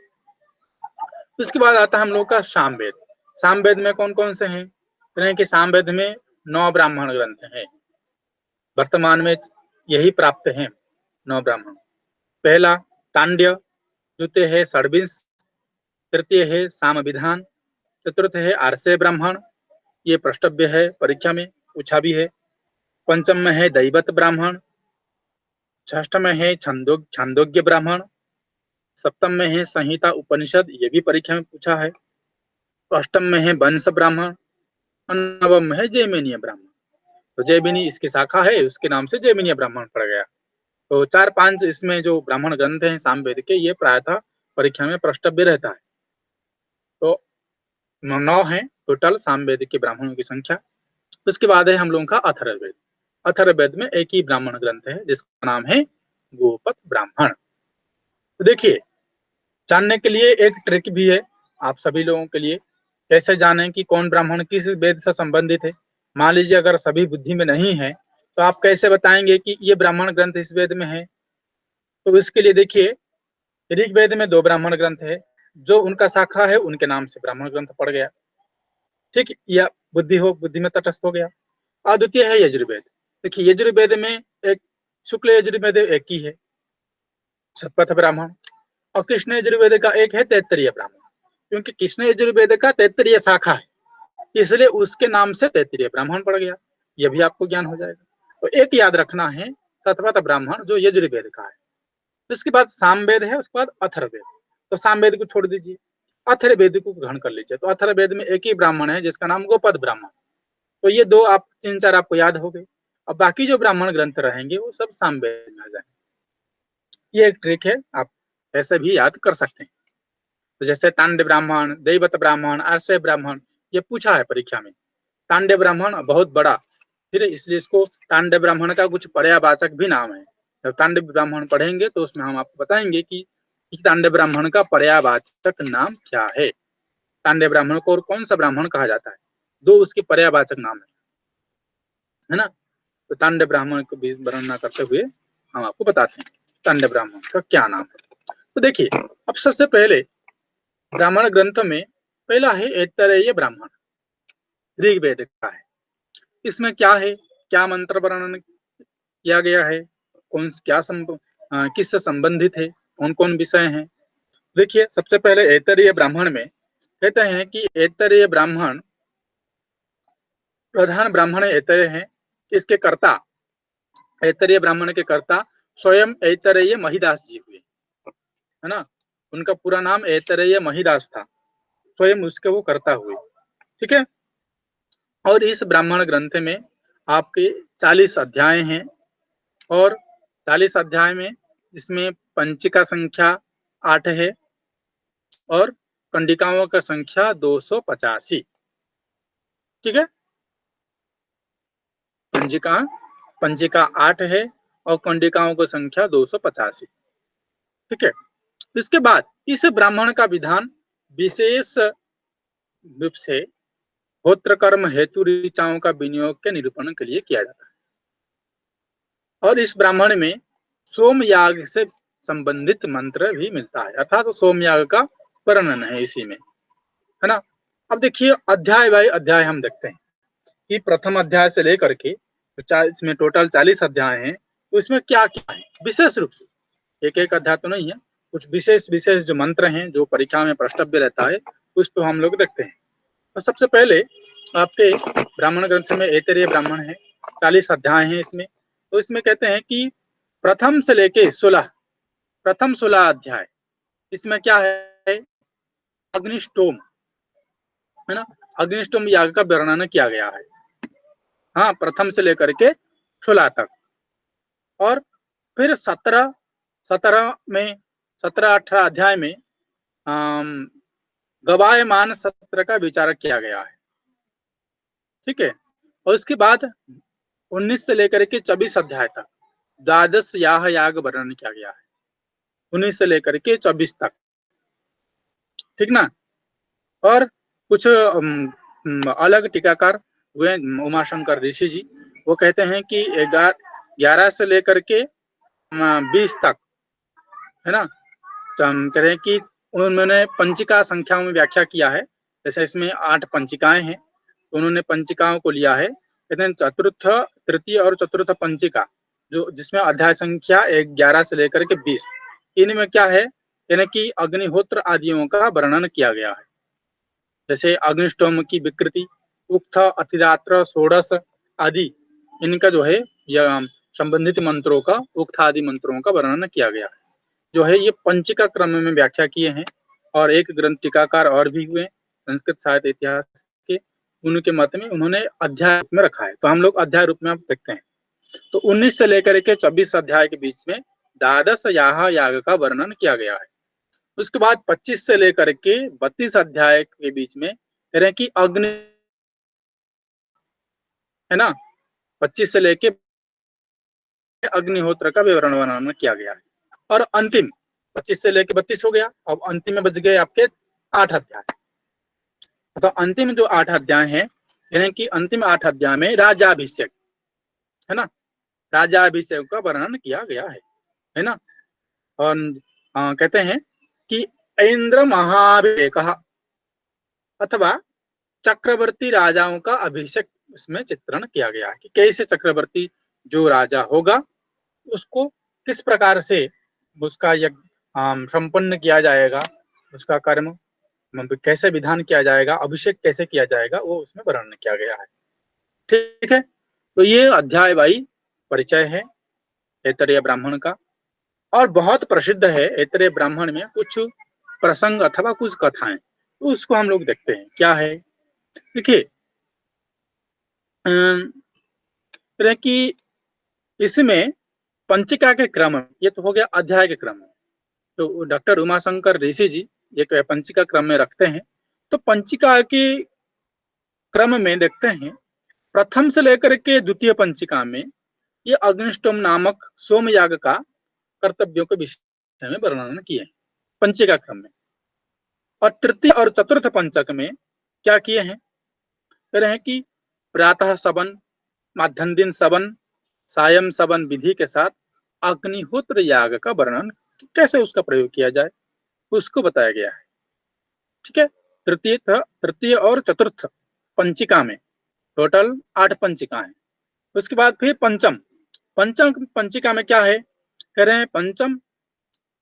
उसके बाद आता है हम लोग का सामवेद। सामवेद में कौन कौन से हैं? कि सामवेद में 9 ब्राह्मण ग्रंथ हैं। वर्तमान में यही प्राप्त हैं 9 ब्राह्मण। पहला तांड्य, द्वितीय है षड्विंश, तृतीय है साम विधान, चतुर्थ है आर्षे ब्राह्मण, ये प्रष्टव्य है, परीक्षा में पूछा भी है। पंचम में है दैवत ब्राह्मण, षष्ठ में है छांदोग्य ब्राह्मण, सप्तम में है संहिता उपनिषद, ये भी परीक्षा में पूछा है। अष्टम में है वंश ब्राह्मण, और नवम में है जैमिनीय ब्राह्मण। तो जैमिनी इसकी शाखा है, उसके नाम से जैमिनीय ब्राह्मण पड़ गया। तो 4-5 इसमें जो ब्राह्मण ग्रंथ हैं सामवेद के, ये प्रायतः परीक्षा में प्रष्टव्य रहता है। तो 9 है टोटल सामवेद के ब्राह्मणों की संख्या। उसके बाद है हम लोगों का अथर्ववेद। अथर्ववेद में एक ही ब्राह्मण ग्रंथ है जिसका नाम है गोपथ ब्राह्मण। तो देखिए, जानने के लिए एक ट्रिक भी है आप सभी लोगों के लिए, कैसे जानें कि कौन ब्राह्मण किस वेद से संबंधित है। मान लीजिए अगर सभी बुद्धि में नहीं है तो आप कैसे बताएंगे कि ये ब्राह्मण ग्रंथ इस वेद में है? तो इसके लिए देखिए, ऋग्वेद में 2 ब्राह्मण ग्रंथ है, जो उनका शाखा है उनके नाम से ब्राह्मण ग्रंथ पड़ गया। ठीक, या बुद्धि में तटस्थ हो गया। और द्वितीय है यजुर्वेद। देखिए यजुर्वेद में एक शुक्ल यजुर्वेद एक ही है, शतपथ ब्राह्मण, और कृष्ण यजुर्वेद का एक है तैत्तरीय ब्राह्मण। क्योंकि कृष्ण यजुर्वेद का तैत्तरीय शाखा है, इसलिए उसके नाम से तैत्तरीय ब्राह्मण पड़ गया। यह भी आपको ज्ञान हो जाएगा। तो एक याद रखना है, शतपथ ब्राह्मण जो यजुर्वेद का है। उसके बाद सामवेद है, उसके बाद अथर्ववेद। तो सामवेद को छोड़ दीजिए, अथर्ववेद को ग्रहण कर लीजिए। तो अथर्ववेद में एक ही ब्राह्मण है जिसका नाम गोपद ब्राह्मण। तो ये 2 आप 3-4 आपको याद हो गए। अब बाकी जो ब्राह्मण ग्रंथ रहेंगे वो सब सामवेद में आ जाएंगे। ये एक ट्रिक है, आप ऐसे भी याद कर सकते हैं। तो जैसे तांड्य ब्राह्मण, दैवत ब्राह्मण, आर्षे ब्राह्मण, ये पूछा है परीक्षा में। तांड्य ब्राह्मण बहुत बड़ा, फिर इसलिए इसको तांड्य ब्राह्मण का कुछ पर्यायवाचक भी नाम है। जब तांड्य ब्राह्मण पढ़ेंगे तो उसमें हम आपको बताएंगे कि तांड्य ब्राह्मण का पर्यायवाचक नाम क्या है। तांड्य ब्राह्मण को और कौन सा ब्राह्मण कहा जाता है, 2 उसके पर्यायवाचक नाम है ना। तो तांड्य ब्राह्मण को भी वर्णना करते हुए हम आपको बताते हैं तांड्य ब्राह्मण का क्या नाम है। तो देखिए, अब सबसे पहले ब्राह्मण ग्रंथ में पहला है ऐतरेय ब्राह्मण, ऋग्वेद का है। इसमें क्या है, क्या मंत्र वर्णन किया गया है, कौन क्या किससे संबंधित है, कौन कौन विषय हैं। देखिए, सबसे पहले ऐतरेय ब्राह्मण में कहते हैं कि ऐतरेय ब्राह्मण प्रधान ब्राह्मण ऐतरेय हैं। इसके कर्ता, ऐतरेय ब्राह्मण के कर्ता स्वयं ऐतरेय महिदास जी हुए, है ना। उनका पूरा नाम ऐतरेय महिदास था, स्वयं उसके वो कर्ता हुए। ठीक है। और इस ब्राह्मण ग्रंथ में आपके 40 अध्याय हैं, और 40 अध्याय में इसमें पंचिका संख्या 8 है और कंडिकाओं का संख्या 285। ठीक है। पंजिका 8 है और कंडिकाओं की संख्या 285। ठीक है। इसके बाद इस ब्राह्मण का विधान विशेष रूप से होत्र कर्म हेतु ऋचाओं का विनियोग के निरूपण के लिए किया जाता है। और इस ब्राह्मण में सोमयाग से संबंधित मंत्र भी मिलता है, अर्थात तो सोमयाग का वर्णन है इसी में, है ना। अब देखिए, अध्याय बाय अध्याय हम देखते हैं कि प्रथम अध्याय से लेकर के इसमें टोटल 40 अध्याय हैं। तो इसमें क्या क्या है विशेष रूप से, एक एक अध्याय तो नहीं है, कुछ विशेष विशेष जो मंत्र हैं जो परीक्षा में प्रश्नव्य रहता है उस पर हम लोग देखते हैं। तो सबसे पहले आपके ब्राह्मण ग्रंथ में ऐतरेय ब्राह्मण है, 40 अध्याय हैं इसमें। तो इसमें कहते हैं कि प्रथम से लेके 16, प्रथम 16 अध्याय इसमें क्या है, अग्निष्टोम, है ना, अग्निष्टोम याग का वर्णन किया गया है। हाँ, प्रथम से लेकर के 16 तक। और फिर 17 में 17-18 अध्याय में गवायमान सत्र का विचार किया गया है। ठीक है। और उसके बाद 19 से लेकर के 24 अध्याय तक द्वादश याग वर्णन किया गया है, 19 से लेकर के 24 तक। ठीक ना। और कुछ अलग टीकाकार हुए, उमाशंकर ऋषि जी, वो कहते हैं कि 11 से लेकर के 20 तक, है ना, कह रहे हैं कि उन्होंने पंचिका संख्या में व्याख्या किया है। जैसे इसमें 8 पंचिकाएं हैं, तो उन्होंने पंचिकाओं को लिया है। कहते हैं चतुर्थ, तृतीय और चतुर्थ पंचिका, जो जिसमें अध्याय संख्या 11 से लेकर के 20, इनमें क्या है, यानी कि अग्निहोत्र आदियों का वर्णन किया गया है। जैसे अग्निष्टोम की विकृति, उक्त, अतिरात्र, षोडश आदि, इनका जो है यह संबंधित मंत्रों का, उक्त आदि मंत्रों का वर्णन किया गया है। जो है ये पंचिका क्रम में व्याख्या किए हैं। और एक ग्रंथ टीकाकार और भी हुए संस्कृत साहित्य इतिहास के, उनके मत में उन्होंने अध्याय रूप में रखा है। तो हम लोग अध्याय रूप में आप देखते हैं। तो 19 से लेकर के 24 अध्याय के बीच में द्वादश याग का वर्णन किया गया है। उसके बाद 25 से लेकर के 32 अध्याय के बीच में कह रहे हैं कि अग्नि, है ना, 25 से लेके अग्निहोत्र का विवरण वर्णन किया गया है। और अंतिम 25 से लेके 32 हो गया। अब अंतिम में बच गए आपके 8 अध्याय। तो अंतिम जो 8 अध्याय हैं, यानी कि अंतिम 8 अध्याय में राजाभिषेक, है ना, राजाभिषेक का वर्णन किया गया है ना। और कहते हैं कि इंद्र महाभिषेक अथवा चक्रवर्ती राजाओं का अभिषेक इसमें चित्रण किया गया है कि कैसे चक्रवर्ती जो राजा होगा उसको किस प्रकार से उसका यज्ञ संपन्न किया जाएगा, उसका कर्म कैसे विधान किया जाएगा, अभिषेक कैसे किया जाएगा, वो उसमें वर्णन किया गया है। ठीक है। तो ये अध्याय भाई परिचय है ऐतरेय ब्राह्मण का। और बहुत प्रसिद्ध है ऐतरेय ब्राह्मण में कुछ प्रसंग अथवा कुछ कथाएं, तो उसको हम लोग देखते हैं क्या है। देखिए कि इसमें पंचिका के क्रम, ये तो हो गया अध्याय के क्रम। तो डॉक्टर उमाशंकर ऋषि जी एक पंचिका क्रम में रखते हैं। तो पंचिका के क्रम में देखते हैं, प्रथम से लेकर के द्वितीय पंचिका में ये अग्निष्टोम नामक सोमयाग का कर्तव्यों के विषय में वर्णन किए हैं पंचिका क्रम में। और तृतीय और चतुर्थ पंचक में क्या किए हैं, कह रहे हैं कि प्रातः सवन, मध्याह्न दिन सवन, सायं सवन विधि के साथ अग्निहोत्र याग का वर्णन कैसे उसका प्रयोग किया जाए उसको बताया गया है। ठीक है। तृतीय और चतुर्थ पंचिका में टोटल 8 पंचिका है। उसके बाद फिर पंचम पंचिका में क्या है, कह रहे हैं पंचम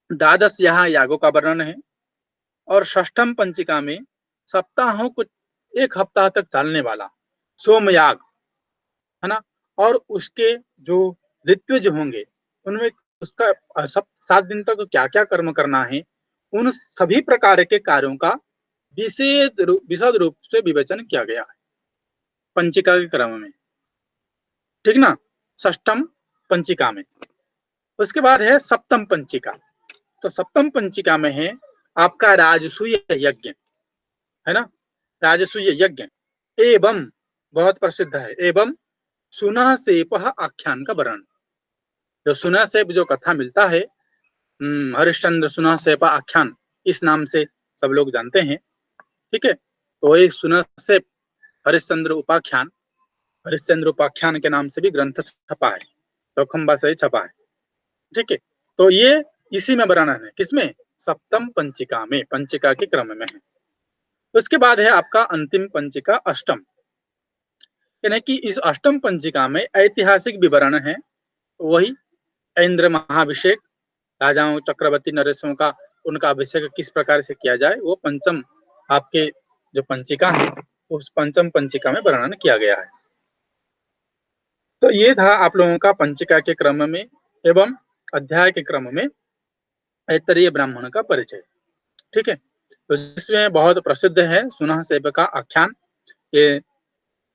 द्वादश यहाँ यागों का वर्णन है। और षष्ठम पंचिका में सप्ताहों को 1 हफ्ता तक चलने वाला सोमयाग, है ना, और उसके जो ऋत्विज होंगे उनमें उसका 7 दिन तक क्या क्या कर्म करना है, उन सभी प्रकार के कार्यों का विशद रूप से विवेचन किया गया है पंचिका के क्रम में। ठीक ना, षष्ठम पंचिका में। उसके बाद है सप्तम पंचिका। तो सप्तम पंचिका में है आपका राजसूय यज्ञ, है ना, राजसूय यज्ञ एवं बहुत प्रसिद्ध है, एवं सुनह सेप आख्यान का वर्णन। जो सुनह सेप जो कथा मिलता है, हरिश्चंद्र सुनह सेप आख्यान, इस नाम से सब लोग जानते हैं। ठीक है। तो एक सुनह सेप हरिश्चंद्र उपाख्यान, हरिश्चंद्र उपाख्यान के नाम से भी ग्रंथ छपा है, चौखंबा से छपा है। ठीक है। तो ये इसी में वर्णन है, किसमें, सप्तम पंचिका में, पंचिका के क्रम में है। उसके बाद है आपका अंतिम पंचिका अष्टम, यानी कि इस अष्टम पंचिका में ऐतिहासिक विवरण है, वही इंद्र महाभिषेक, राजाओं, चक्रवर्ती, नरेशों का उनका अभिषेक किस प्रकार से किया जाए, वो पंचम आपके जो पंचिका है उस पंचम पंचिका में वर्णन किया गया है। तो ये था आप लोगों का पंचिका के क्रम में एवं अध्याय के क्रम में ऐतरेय ब्राह्मण का परिचय। ठीक है, तो जिसमें बहुत प्रसिद्ध है सुनह सेब का आख्यान। ये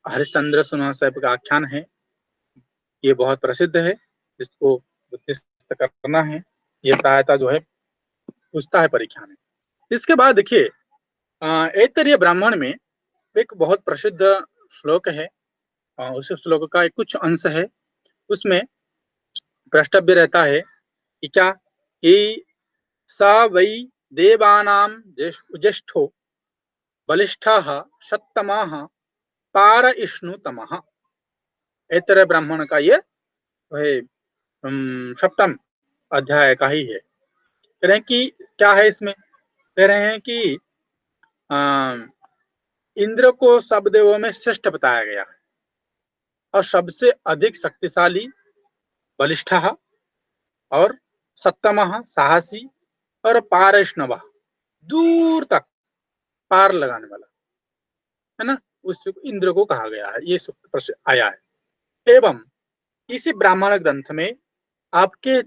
हरिश्चंद्र सुनह सेब का आख्यान है, ये बहुत प्रसिद्ध है, इसको बुद्धिस्त करना है, ये प्रायतः जो है पूछता है परीक्षा में। इसके बाद देखिए ऐतरेय ब्राह्मण में एक बहुत प्रसिद्ध श्लोक है, उस श्लोक का एक कुछ अंश है, उसमें प्रष्टव्य रहता है कि क्या कि स वै देवानां ज्येष्ठो बलिष्ठः सत्तमः पारइष्णुतमः। ऐतरेय ब्राह्मण का ये सप्तम अध्याय का ही है। कह रहे हैं कि क्या है इसमें, कह रहे हैं कि इंद्र को सब देवों में श्रेष्ठ बताया गया है और सबसे अधिक शक्तिशाली बलिष्ठ और सत्तम साहसी और पारैष्णव दूर तक पार लगाने वाला है ना, उस इंद्र को कहा गया है, ये सूक्त आया है। एवं इसी ब्राह्मण ग्रंथ में आपके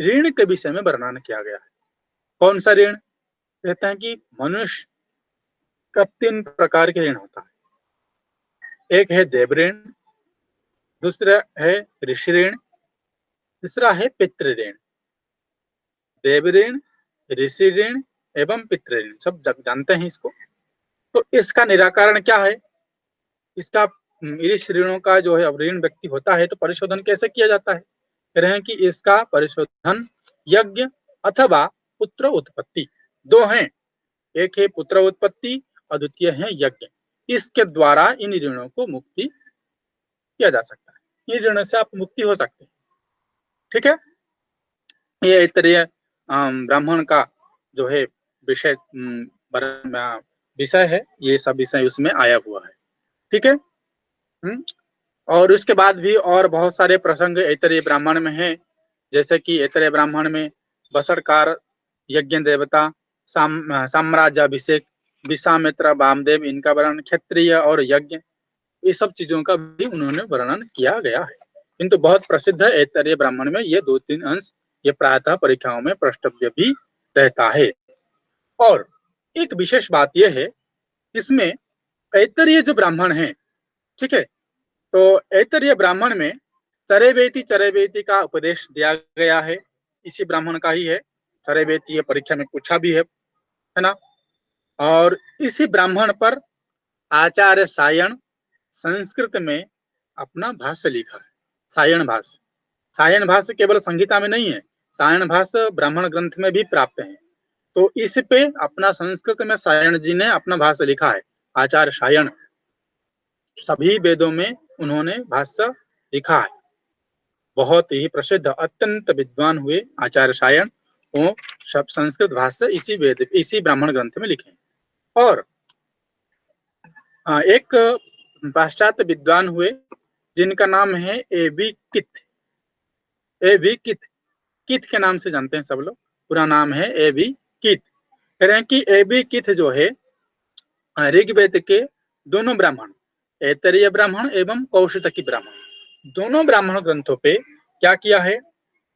ऋण के विषय में वर्णन किया गया है। कौन सा ऋण, कहते हैं कि मनुष्य का 3 प्रकार के ऋण होता है। एक है देव ऋण, दूसरा है ऋषि ऋण, तीसरा है पितृ ऋण। देव ऋण, ऋषि ऋण एवं पितृ ऋण सब जानते हैं इसको। तो इसका निराकरण क्या है, इसका इस ऋणों का जो है ऋण व्यक्ति होता है तो परिशोधन कैसे किया जाता है, कह रहे हैं कि इसका परिशोधन यज्ञ अथवा पुत्र उत्पत्ति, 2 हैं, एक है पुत्र उत्पत्ति और द्वितीय है यज्ञ। इसके द्वारा इन ऋणों को मुक्ति किया जा सकता है, इन ऋणों से आप मुक्ति हो सकते हैं। ठीक है, ये ऐतरेय ब्राह्मण का जो है विषय विषय है, ये सब विषय उसमें आया हुआ है। ठीक है, और उसके बाद भी और बहुत सारे प्रसंग ऐतरेय ब्राह्मण में है, जैसे कि ऐतरेय ब्राह्मण में बसड़कार, यज्ञ देवता, साम्राज्याभिषेक, विश्वामित्र, वामदेव, इनका वर्णन, क्षत्रिय और यज्ञ, ये सब चीजों का भी उन्होंने वर्णन किया गया है। किंतु बहुत प्रसिद्ध है ऐतरेय ब्राह्मण में ये 2-3 अंश, ये प्रायतः परीक्षाओं में प्रष्टव्य भी रहता है। और एक विशेष बात यह है, इसमें ऐतरेय जो ब्राह्मण है, ठीक है, तो ऐतरेय ब्राह्मण में चरैवेति का उपदेश दिया गया है, इसी ब्राह्मण का ही है। चरैवेति परीक्षा में पूछा भी है ना। और इसी ब्राह्मण पर आचार्य सायण संस्कृत में अपना भाष्य लिखा है, सायण भाष्य। सायण भाष्य केवल संहिता में नहीं है, सायण भाष्य ब्राह्मण ग्रंथ में भी प्राप्त है। तो इस पे अपना संस्कृत में सायण जी ने अपना भाष्य लिखा है, आचार्य सायण, सभी वेदों में उन्होंने भाष्य लिखा है। बहुत ही प्रसिद्ध अत्यंत विद्वान हुए आचार्य सायण, वो सब संस्कृत भाष्य इसी ब्राह्मण ग्रंथ में लिखे। और एक पाश्चात्य विद्वान हुए जिनका नाम है एबी किथ। एबी किथ, किथ के नाम से जानते हैं सब लोग, पूरा नाम है एबी किथ। कह रहे हैं कि एबी किथ जो है ऋग्वेद के दोनों ब्राह्मण, ऐतरेय ब्राह्मण एवं कौशितकी ब्राह्मण, दोनों ब्राह्मण ग्रंथों पे क्या किया है,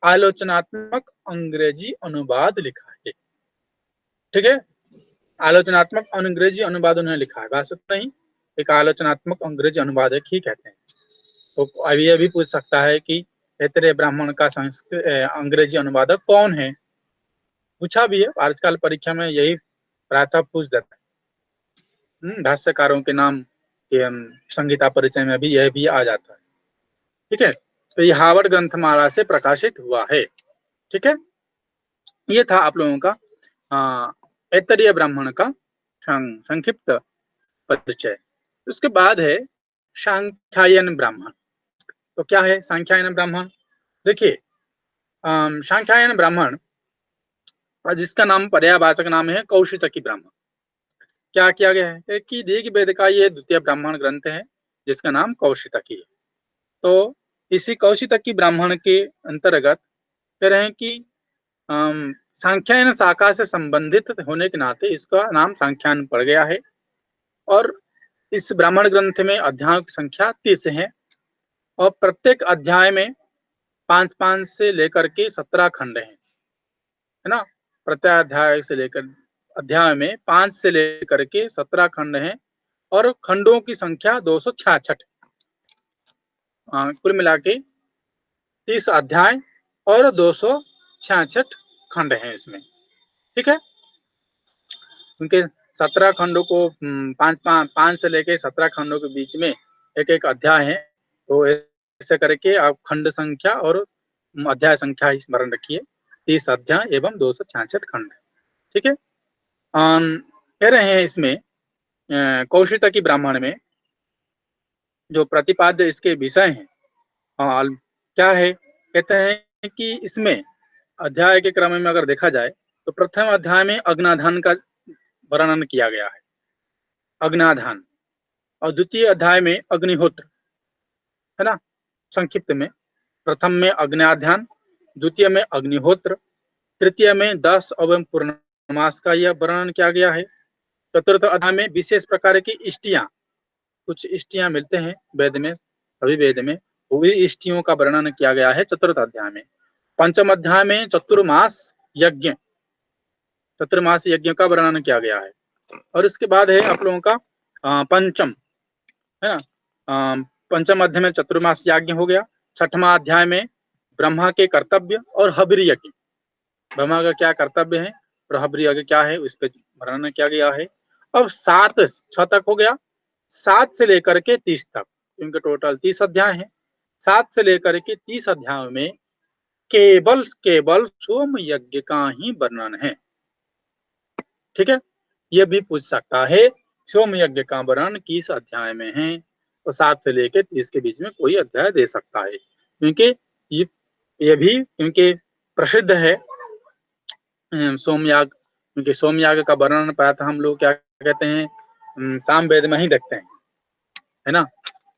आलोचनात्मक अंग्रेजी अनुवाद लिखा है। ठीक है, आलोचनात्मक अंग्रेजी अनुवाद उन्होंने लिखा है, भाषा नहीं, एक आलोचनात्मक अंग्रेजी अनुवाद है, ठीक कहते हैं। तो अभी ये भी पूछ सकता है कि ऐतरेय ब्राह्मण का संस्कृत अंग्रेजी अनुवादक कौन है, पूछा भी है आजकल परीक्षा में, यही प्रायतः पूछ देता है। भाष्यकारों के नाम के संहिता परिचय में भी यह भी आ जाता है। ठीक है, तो ये हार्वर्ड ग्रंथमाला से प्रकाशित हुआ है। ठीक है, ये था आप लोगों का ऐतरेय ब्राह्मण का संक्षिप्त परिचय। उसके बाद है सांख्यायन ब्राह्मण। तो क्या है सांख्यायन ब्राह्मण, देखिए सांख्यायन ब्राह्मण जिसका नाम पर्यायवाचक नाम है कौशितकी ब्राह्मण। क्या किया गया है कि ऋग्वेद का ये द्वितीय ब्राह्मण ग्रंथ है जिसका नाम कौशितकी है। तो इसी कौशितकी ब्राह्मण के अंतर्गत कह रहे हैं कि सांख्यायन शाखा से संबंधित होने के नाते इसका नाम सांख्यायन पड़ गया है। और इस ब्राह्मण ग्रंथ में अध्यायों की संख्या 30 है और प्रत्येक अध्याय में 5-5 से लेकर के 17 खंड है ना। प्रत्येक अध्याय से लेकर अध्याय में 5 से लेकर के 17 खंड हैं और खंडों की संख्या 266। कुल मिला के 30 अध्याय और 266 खंड हैं इसमें। ठीक है, उनके 17 खंडों को 5 से लेके 17 खंडों के बीच में एक एक अध्याय है। तो ऐसे करके आप खंड संख्या और अध्याय संख्या ही स्मरण रखिए। 30 अध्याय एवं 266 खंड। ठीक है, कह रहे हैं इसमें कौशितकी ब्राह्मण में जो प्रतिपाद्य इसके विषय हैं क्या है, कहते हैं कि इसमें अध्याय के क्रम में अगर देखा जाए तो प्रथम अध्याय में अग्नाधान का वर्णन किया गया है, अग्नाधान। और द्वितीय अध्याय में अग्निहोत्र, है ना। संक्षिप्त में प्रथम में अग्नाधान, द्वितीय में अग्निहोत्र, तृतीय में 10 एवं पूर्णमास का यह वर्णन किया गया है। चतुर्थ अध्याय में विशेष प्रकार की इष्टियां, कुछ इष्टियां मिलते हैं वेद में, सभी वेद में वही इष्टियों का वर्णन किया गया है चतुर्थ अध्याय में। पंचम अध्याय में चतुर्मास यज्ञ, चतुर्मास यज्ञ का वर्णन किया गया है। और इसके बाद है आप लोगों का पंचम, है ना। पंचम अध्याय में चतुर्मास यज्ञ हो गया। छठवां अध्याय में ब्रह्मा के कर्तव्य और हबरी यज्ञ, ब्रह्मा का क्या कर्तव्य है और हबरी यज्ञ क्या है, उस पर वर्णन किया गया है। अब 6 तक हो गया, 7 से लेकर के 30 तक, इनके टोटल 30 अध्याय हैं। 7 से लेकर के 30 अध्यायों में केवल सोम यज्ञ का ही वर्णन है। ठीक है, यह भी पूछ सकता है सोम यज्ञ का वर्णन किस अध्याय में है, तो 7 से लेकर 30 के बीच में कोई अध्याय दे सकता है, क्योंकि ये भी क्योंकि प्रसिद्ध है सोमयाग, क्योंकि सोमयाग का वर्णन प्रायः हम लोग क्या कहते हैं सामवेद में ही देखते हैं, है ना।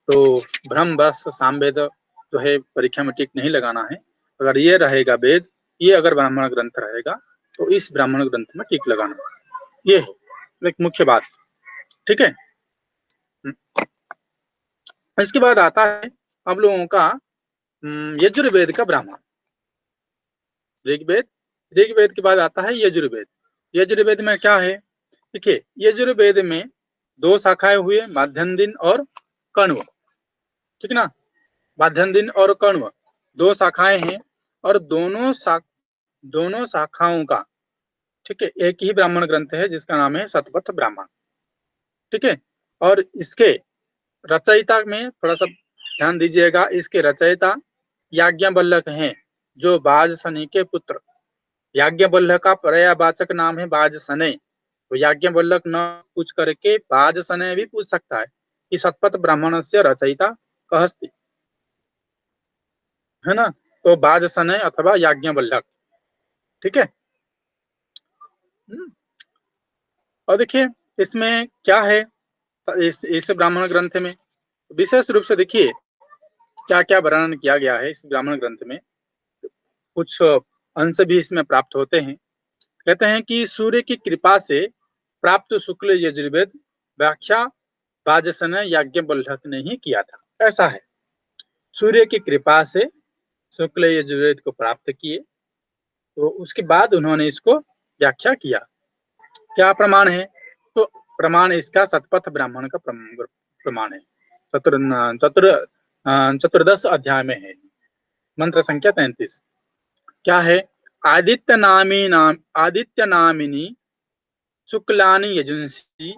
तो भ्रम बस सामवेद जो है परीक्षा में टिक नहीं लगाना है। अगर ये रहेगा वेद, ये अगर ब्राह्मण ग्रंथ रहेगा तो इस ब्राह्मण ग्रंथ में टिक लगाना, ये है एक मुख्य बात। ठीक है, इसके बाद आता है हम लोगों का यजुर्वेद का ब्राह्मण। ऋग्वेद के बाद आता है यजुर्वेद। यजुर्वेद में क्या है, देखिए यजुर्वेद में 2 शाखाएं हुए, माध्यम दिन और कण्व। ठीक ना, माध्यम दिन और कण्व 2 शाखाएं हैं और दोनों शाखाओं का, ठीक है, एक ही ब्राह्मण ग्रंथ है जिसका नाम है शतपथ ब्राह्मण। ठीक है, और इसके रचयिता में थोड़ा सा ध्यान दीजिएगा, इसके रचयिता याज्ञवल्क्य हैं, जो बाजसने के पुत्र। याज्ञवल्क्य का पर्यायवाचक नाम है बाजसने, तो याज्ञवल्क्य न पूछ करके बाजसने भी पूछ सकता है कि शतपथ ब्राह्मण से रचयिता कहस्ति, है ना। तो बाजसने अथवा याज्ञवल्क्य। ठीक है, और देखिए इसमें क्या है, इस ब्राह्मण ग्रंथ में विशेष रूप से देखिए क्या क्या वर्णन किया गया है इस ब्राह्मण ग्रंथ में। कुछ अंश भी इसमें प्राप्त होते हैं। कहते हैं कि सूर्य की कृपा से प्राप्त शुक्ल यजुर्वेद व्याख्या बाजसने याज्ञवल्क्य ने ही किया था, ऐसा है। सूर्य की कृपा से शुक्ल यजुर्वेद को प्राप्त किए, तो उसके बाद उन्होंने इसको व्याख्या किया। क्या प्रमाण है, तो प्रमाण इसका शतपथ ब्राह्मण का प्रमाण है। चतुर्दश अध्याय में है, मंत्र संख्या 33। क्या है, आदित्य नामिनी शुक्लानि यजुंसी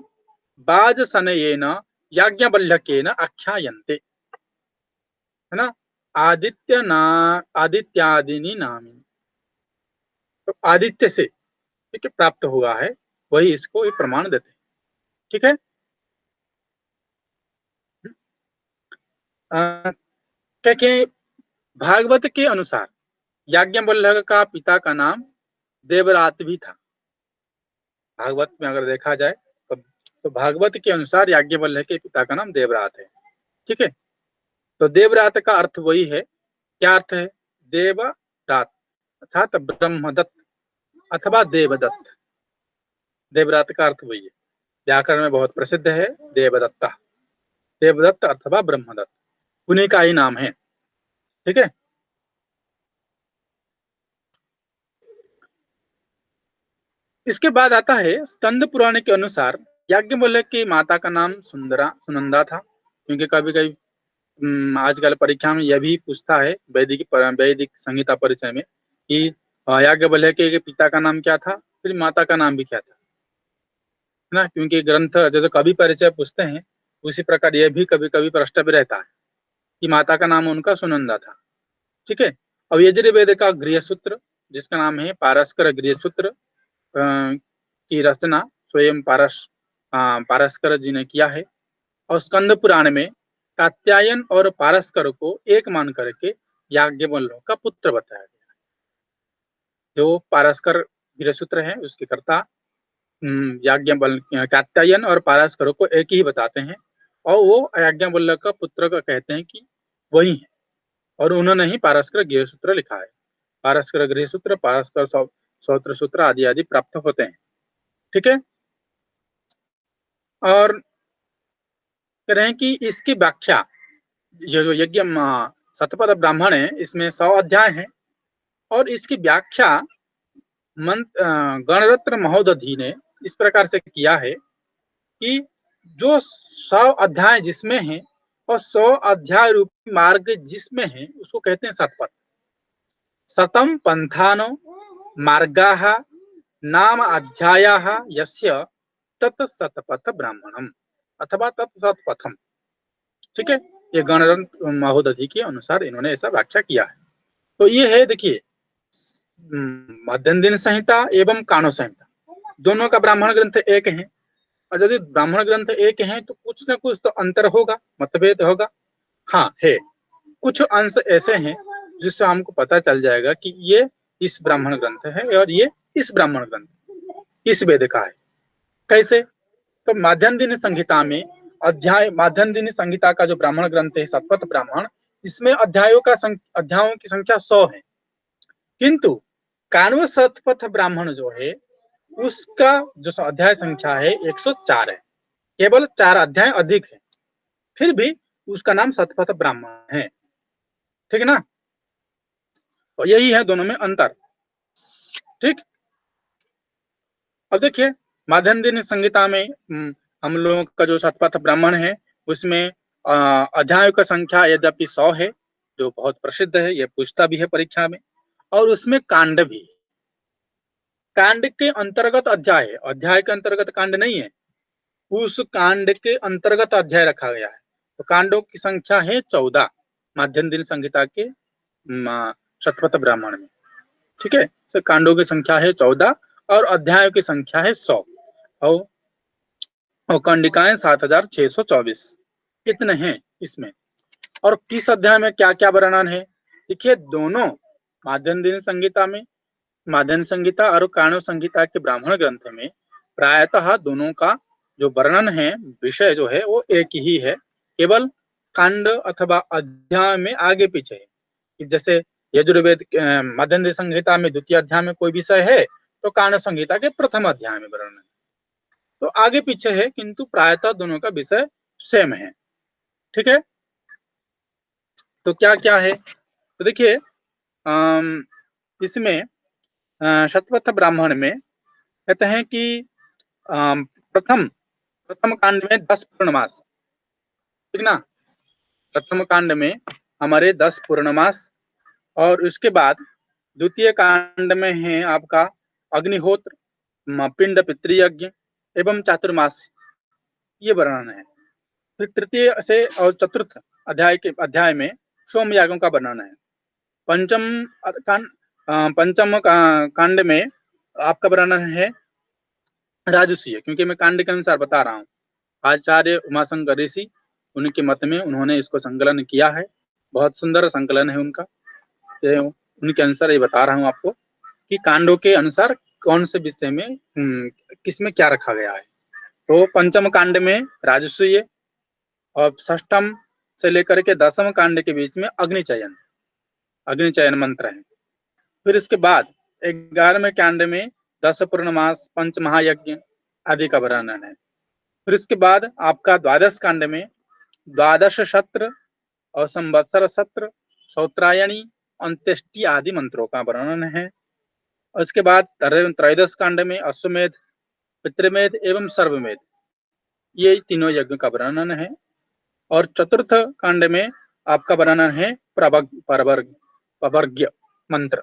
बाजसनयेन याज्ञवल्क्येन आख्यायन्ते, है ना। आदित्यादिनी नामिनी, तो आदित्य से, ठीक है, प्राप्त हुआ है, वही इसको एक प्रमाण देते हैं। ठीक है, क्या भागवत के अनुसार याज्ञवल्क्य का पिता का नाम देवरात भी था। भागवत में अगर देखा जाए तो भागवत के अनुसार याज्ञवल्क्य के पिता का नाम देवरात है। ठीक है, तो देवरात का अर्थ वही है, क्या अर्थ है, देवरात अर्थात ब्रह्मदत्त, अथवा देवदत्त। देवदत्त का अर्थ वही है, व्याकरण में बहुत प्रसिद्ध है देवदत्ता, देवदत्त अथवा ब्रह्मदत्त, उन्हीं का ही नाम है। ठीक है। इसके बाद आता है स्कंद पुराण के अनुसार याज्ञवल्क्य की माता का नाम सुनंदा था, क्योंकि कभी कभी आजकल परीक्षा में यह भी पूछता है वैदिक संहिता परिचय में कि याज्ञवल्क्य के पिता का नाम क्या था, फिर माता का नाम भी क्या था, है ना। क्योंकि ग्रंथ जैसे कवि परिचय पूछते हैं उसी प्रकार यह भी कभी कभी प्रश्न भी रहता है कि माता का नाम उनका सुनंदा था। ठीक है। अब यजुर्वेद का गृह सूत्र जिसका नाम है पारस्कर गृह सूत्र की रचना स्वयं पारस्कर जी ने किया है। और स्कंद पुराण में कात्यायन और पारस्कर को एक मान करके याज्ञवल्क्य का पुत्र बताया गया। जो पारस्कर गृहसूत्र है उसके कर्ता याज्ञवल्क्य, कात्यायन और पारस्कर को एक ही बताते हैं और वो याज्ञवल्क्य का पुत्र का कहते हैं कि वही है, और उन्होंने ही पारस्कर गृहसूत्र लिखा है। पारस्कर गृहसूत्र, पारस्कर सौत्र सूत्र आदि आदि प्राप्त होते हैं। ठीक है। और कह रहे हैं कि इसकी व्याख्या, जो यज्ञ शतपथ ब्राह्मण है इसमें 100 अध्याय हैं और इसकी व्याख्या गणरत्न महोदधि ने इस प्रकार से किया है कि जो 100 अध्याय जिसमें है और 100 अध्याय रूपी मार्ग जिसमें है उसको कहते हैं शतपथ। शतम पंथानो मार्गाः नाम अध्यायाः यस्य तत् शतपथ ब्राह्मणम अथवा तत् शतपथम। ठीक है। ये गणरत्न महोदधि के अनुसार इन्होंने ऐसा व्याख्या किया है। तो ये है, देखिए, मध्यम दिन संहिता एवं कानो संहिता दोनों का ब्राह्मण ग्रंथ एक है, और यदि ब्राह्मण ग्रंथ एक है तो कुछ न कुछ तो अंतर होगा, मतभेद होगा। हाँ है, कुछ अंश ऐसे हैं जिससे हमको पता चल जाएगा कि ये इस ब्राह्मण ग्रंथ है और ये इस ब्राह्मण ग्रंथ इस वेद का है। कैसे? तो माध्यम दिन संहिता में माध्यम दिन संहिता का जो ब्राह्मण ग्रंथ है शतपथ ब्राह्मण, इसमें अध्यायों की संख्या 100 है, किंतु काण्व शतपथ ब्राह्मण जो है उसका जो अध्याय संख्या है 104 है, केवल 4 अध्याय अधिक है, फिर भी उसका नाम शतपथ ब्राह्मण है। ठीक है ना। तो यही है दोनों में अंतर। ठीक। अब देखिए माध्यम दिन संहिता में हम लोगों का जो शतपथ ब्राह्मण है उसमें अध्यायों का संख्या यद्यपि 100 है, जो बहुत प्रसिद्ध है, यह पूछता भी है परीक्षा में, और उसमें कांड भी, कांड के अंतर्गत अध्याय है, अध्याय के अंतर्गत कांड नहीं है, उस कांड के अंतर्गत अध्याय रखा गया है। तो कांडों की संख्या है 14 माध्यम दिन संहिता के शतपथ ब्राह्मण में। ठीक है। तो कांडों की संख्या है 14 और अध्यायों की संख्या है 100 और कंडिकाएं 7624। कितने हैं इसमें, और किस अध्याय में क्या क्या वर्णन है? देखिए दोनों माध्यम दिन संहिता में, माध्यम संहिता और काण्व संहिता के ब्राह्मण ग्रंथ में प्रायतः दोनों का जो वर्णन है, विषय जो है वो एक ही है, केवल कांड अथवा अध्याय में आगे पीछे है। जैसे यजुर्वेद माध्यम दिन संहिता में द्वितीय अध्याय में कोई विषय है तो काण्व संहिता के प्रथम अध्याय में वर्णन है, तो आगे पीछे है, किंतु प्रायतः दोनों का विषय सेम है। ठीक है। तो क्या क्या है, तो देखिए इसमें शतपथ ब्राह्मण में कहते हैं कि प्रथम कांड में 10 पूर्णमास। ठीक ना। प्रथम कांड में हमारे 10 पूर्णमास, और उसके बाद द्वितीय कांड में है आपका अग्निहोत्र, पिंड पितृयज्ञ एवं चातुर्मास, ये वर्णन है। फिर तृतीय से और चतुर्थ अध्याय में सोम यागों का वर्णन है। पंचम कांड में आपका वर्णन है राजसूय, क्योंकि मैं कांड के अनुसार बता रहा हूँ। आचार्य उमाशंकर ऋषि, उनके मत में उन्होंने इसको संकलन किया है, बहुत सुंदर संकलन है उनका, उनके अनुसार ये बता रहा हूँ आपको कि कांडों के अनुसार कौन से विषय में किसमें क्या रखा गया है। तो पंचम कांड में राजसूय और षष्ठम से लेकर के 10वें कांड के बीच में अग्निचयन मंत्र है। फिर इसके बाद 11वें कांड में 10 पूर्णमास, पंच महायज्ञ आदि का वर्णन है। फिर इसके बाद आपका द्वादश कांड में द्वादश सत्र और संवत्सर सत्र, सौत्रायणी, अंत्येष्टि आदि मंत्रों का वर्णन है। और इसके बाद त्रयोदश कांड में अश्वमेध, पितृमेध एवं सर्वमेध, ये तीनों यज्ञ का वर्णन है। और चतुर्थ कांड में आपका वर्णन है पवर्ग्य मंत्र,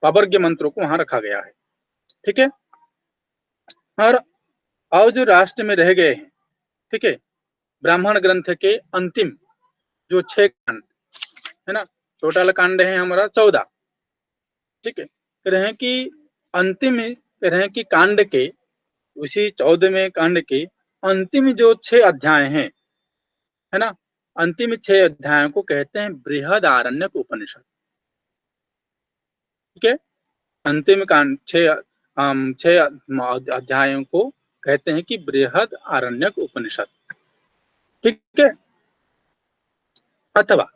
पवर्ग्य मंत्रों को वहां रखा गया है। ठीक है। और जो राष्ट्र में रह गए हैं, ठीक है, ब्राह्मण ग्रंथ के अंतिम जो 6 कांड है ना, टोटल कांड है हमारा 14। ठीक है। कह रहे हैं कि अंतिम, कह रहे हैं कि कांड के उसी 14वें कांड के अंतिम जो 6 अध्याय हैं, है ना, अंतिम 6 अध्यायों को कहते हैं बृहदारण्यक उपनिषद। ठीक है। अंतिम कांड 6 अध्यायों को कहते हैं कि बृहद आरण्यक उपनिषद। ठीक है। अथवा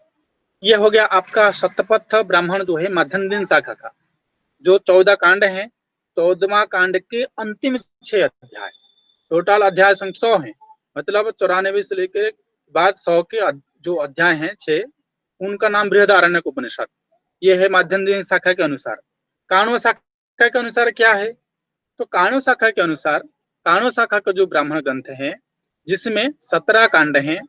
यह हो गया आपका शतपथ ब्राह्मण जो है मध्यम दिन शाखा का, जो 14 कांड है। 14वां कांड के अंतिम 6 अध्याय, टोटल अध्याय संख्या 100 है, मतलब 94 से लेकर बाद 100 के जो अध्याय हैं 6, उनका नाम बृहदारण्यक उपनिषद। यह है मध्यम दिन शाखा के अनुसार। काण्व शाखा के अनुसार क्या है, तो काण्व शाखा के अनुसार, काण्व शाखा का जो ब्राह्मण ग्रंथ है जिसमें 17 कांड हैं,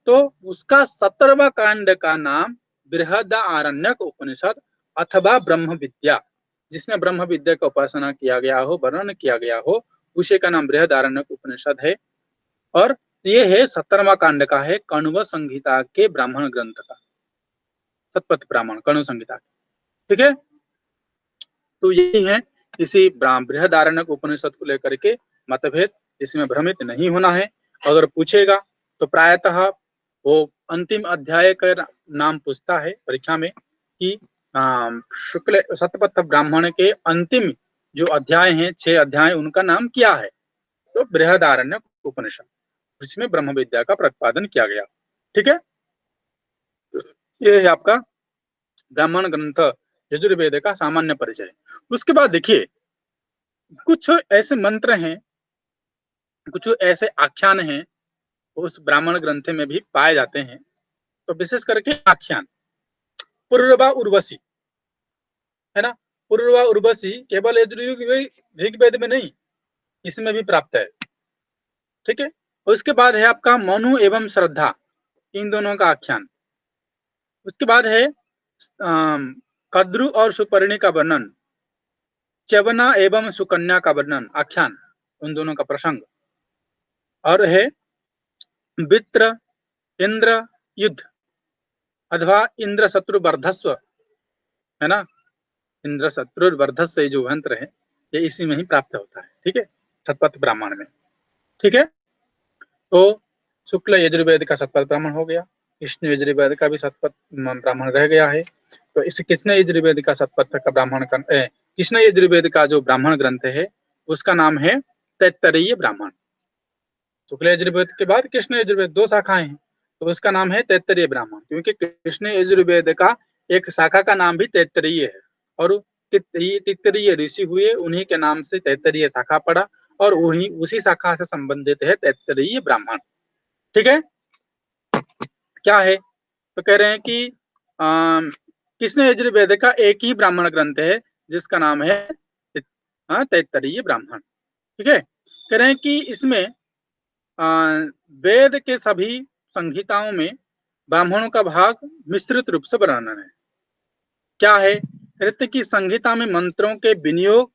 तो उसका 17वां कांड का नाम बृहदारण्यक उपनिषद अथवा ब्रह्म विद्या, जिसमें ब्रह्म विद्या का उपासना किया गया हो, वर्णन किया गया हो, उसे का नाम बृहदारण्यक उपनिषद है। और ये है 17वां कांड का है कण्व संहिता के ब्राह्मण ग्रंथ का, शतपथ ब्राह्मण कण्व संहिता। ठीक है। तो यही है इसी बृहदारण्यक उपनिषद को लेकर के मतभेद, इसमें भ्रमित नहीं होना है। अगर पूछेगा तो प्रायतः वो अंतिम अध्याय का नाम पूछता है परीक्षा में कि शुक्ल शतपथ ब्राह्मण के अंतिम जो अध्याय हैं 6 अध्याय, उनका नाम क्या है, तो बृहदारण्यक उपनिषद, जिसमें ब्रह्म विद्या का प्रतिपादन किया गया। ठीक है। ये है आपका ब्राह्मण ग्रंथ यजुर्वेद का सामान्य परिचय। उसके बाद देखिए कुछ ऐसे मंत्र हैं, कुछ ऐसे आख्यान हैं उस ब्राह्मण ग्रंथ में भी पाए जाते हैं। तो विशेष करके आख्यान पूर्वा उर्वशी, है ना, पूर्वा उर्वशी केवल ऋग्वेद में नहीं, इसमें भी प्राप्त है। ठीक है। उसके बाद है आपका मनु एवं श्रद्धा, इन दोनों का आख्यान। उसके बाद है कद्रु और सुपर्णी का वर्णन, च्यवना एवं सुकन्या का वर्णन, आख्यान, उन दोनों का प्रसंग। और है वित्र इंद्र युद्ध अथवा इंद्र शत्रु वर्धस्व, है ना, इंद्र शत्रु वर्धस्व जो मंत्र है ये इसी में ही प्राप्त होता है। ठीक है, शतपथ ब्राह्मण में। ठीक है। तो शुक्ल यजुर्वेद का शतपथ ब्राह्मण हो गया, कृष्ण यजुर्वेद का भी शतपथ ब्राह्मण रह गया है। तो इस कृष्ण यजुर्वेद का शतपथ का ब्राह्मण कृष्ण यजुर्वेद का जो ब्राह्मण ग्रंथ है उसका नाम है तैत्तरीय ब्राह्मण। शुक्ल यजुर्वेद के बाद कृष्ण यजुर्वेद 2 शाखाएं हैं, तो उसका नाम है तैत्तरीय ब्राह्मण, क्योंकि कृष्ण यजुर्वेद का एक शाखा का नाम भी तैत्तरीय है, और तैत्तरीय ऋषि हुए, उन्हीं के नाम से तैत्तरीय शाखा पड़ा, और उन्हीं उसी शाखा से संबंधित है तैत्तरीय ब्राह्मण। ठीक है। क्या है, तो कह रहे हैं कि कृष्ण यजुर्वेद का एक ही ब्राह्मण ग्रंथ है जिसका नाम है तैत्तरीय ब्राह्मण। ठीक है। कह रहे हैं कि इसमें वेद के सभी संहिताओं में ब्राह्मणों का भाग मिश्रित रूप से वर्णन है। क्या है, कहते कि संहिता में मंत्रों के विनियोग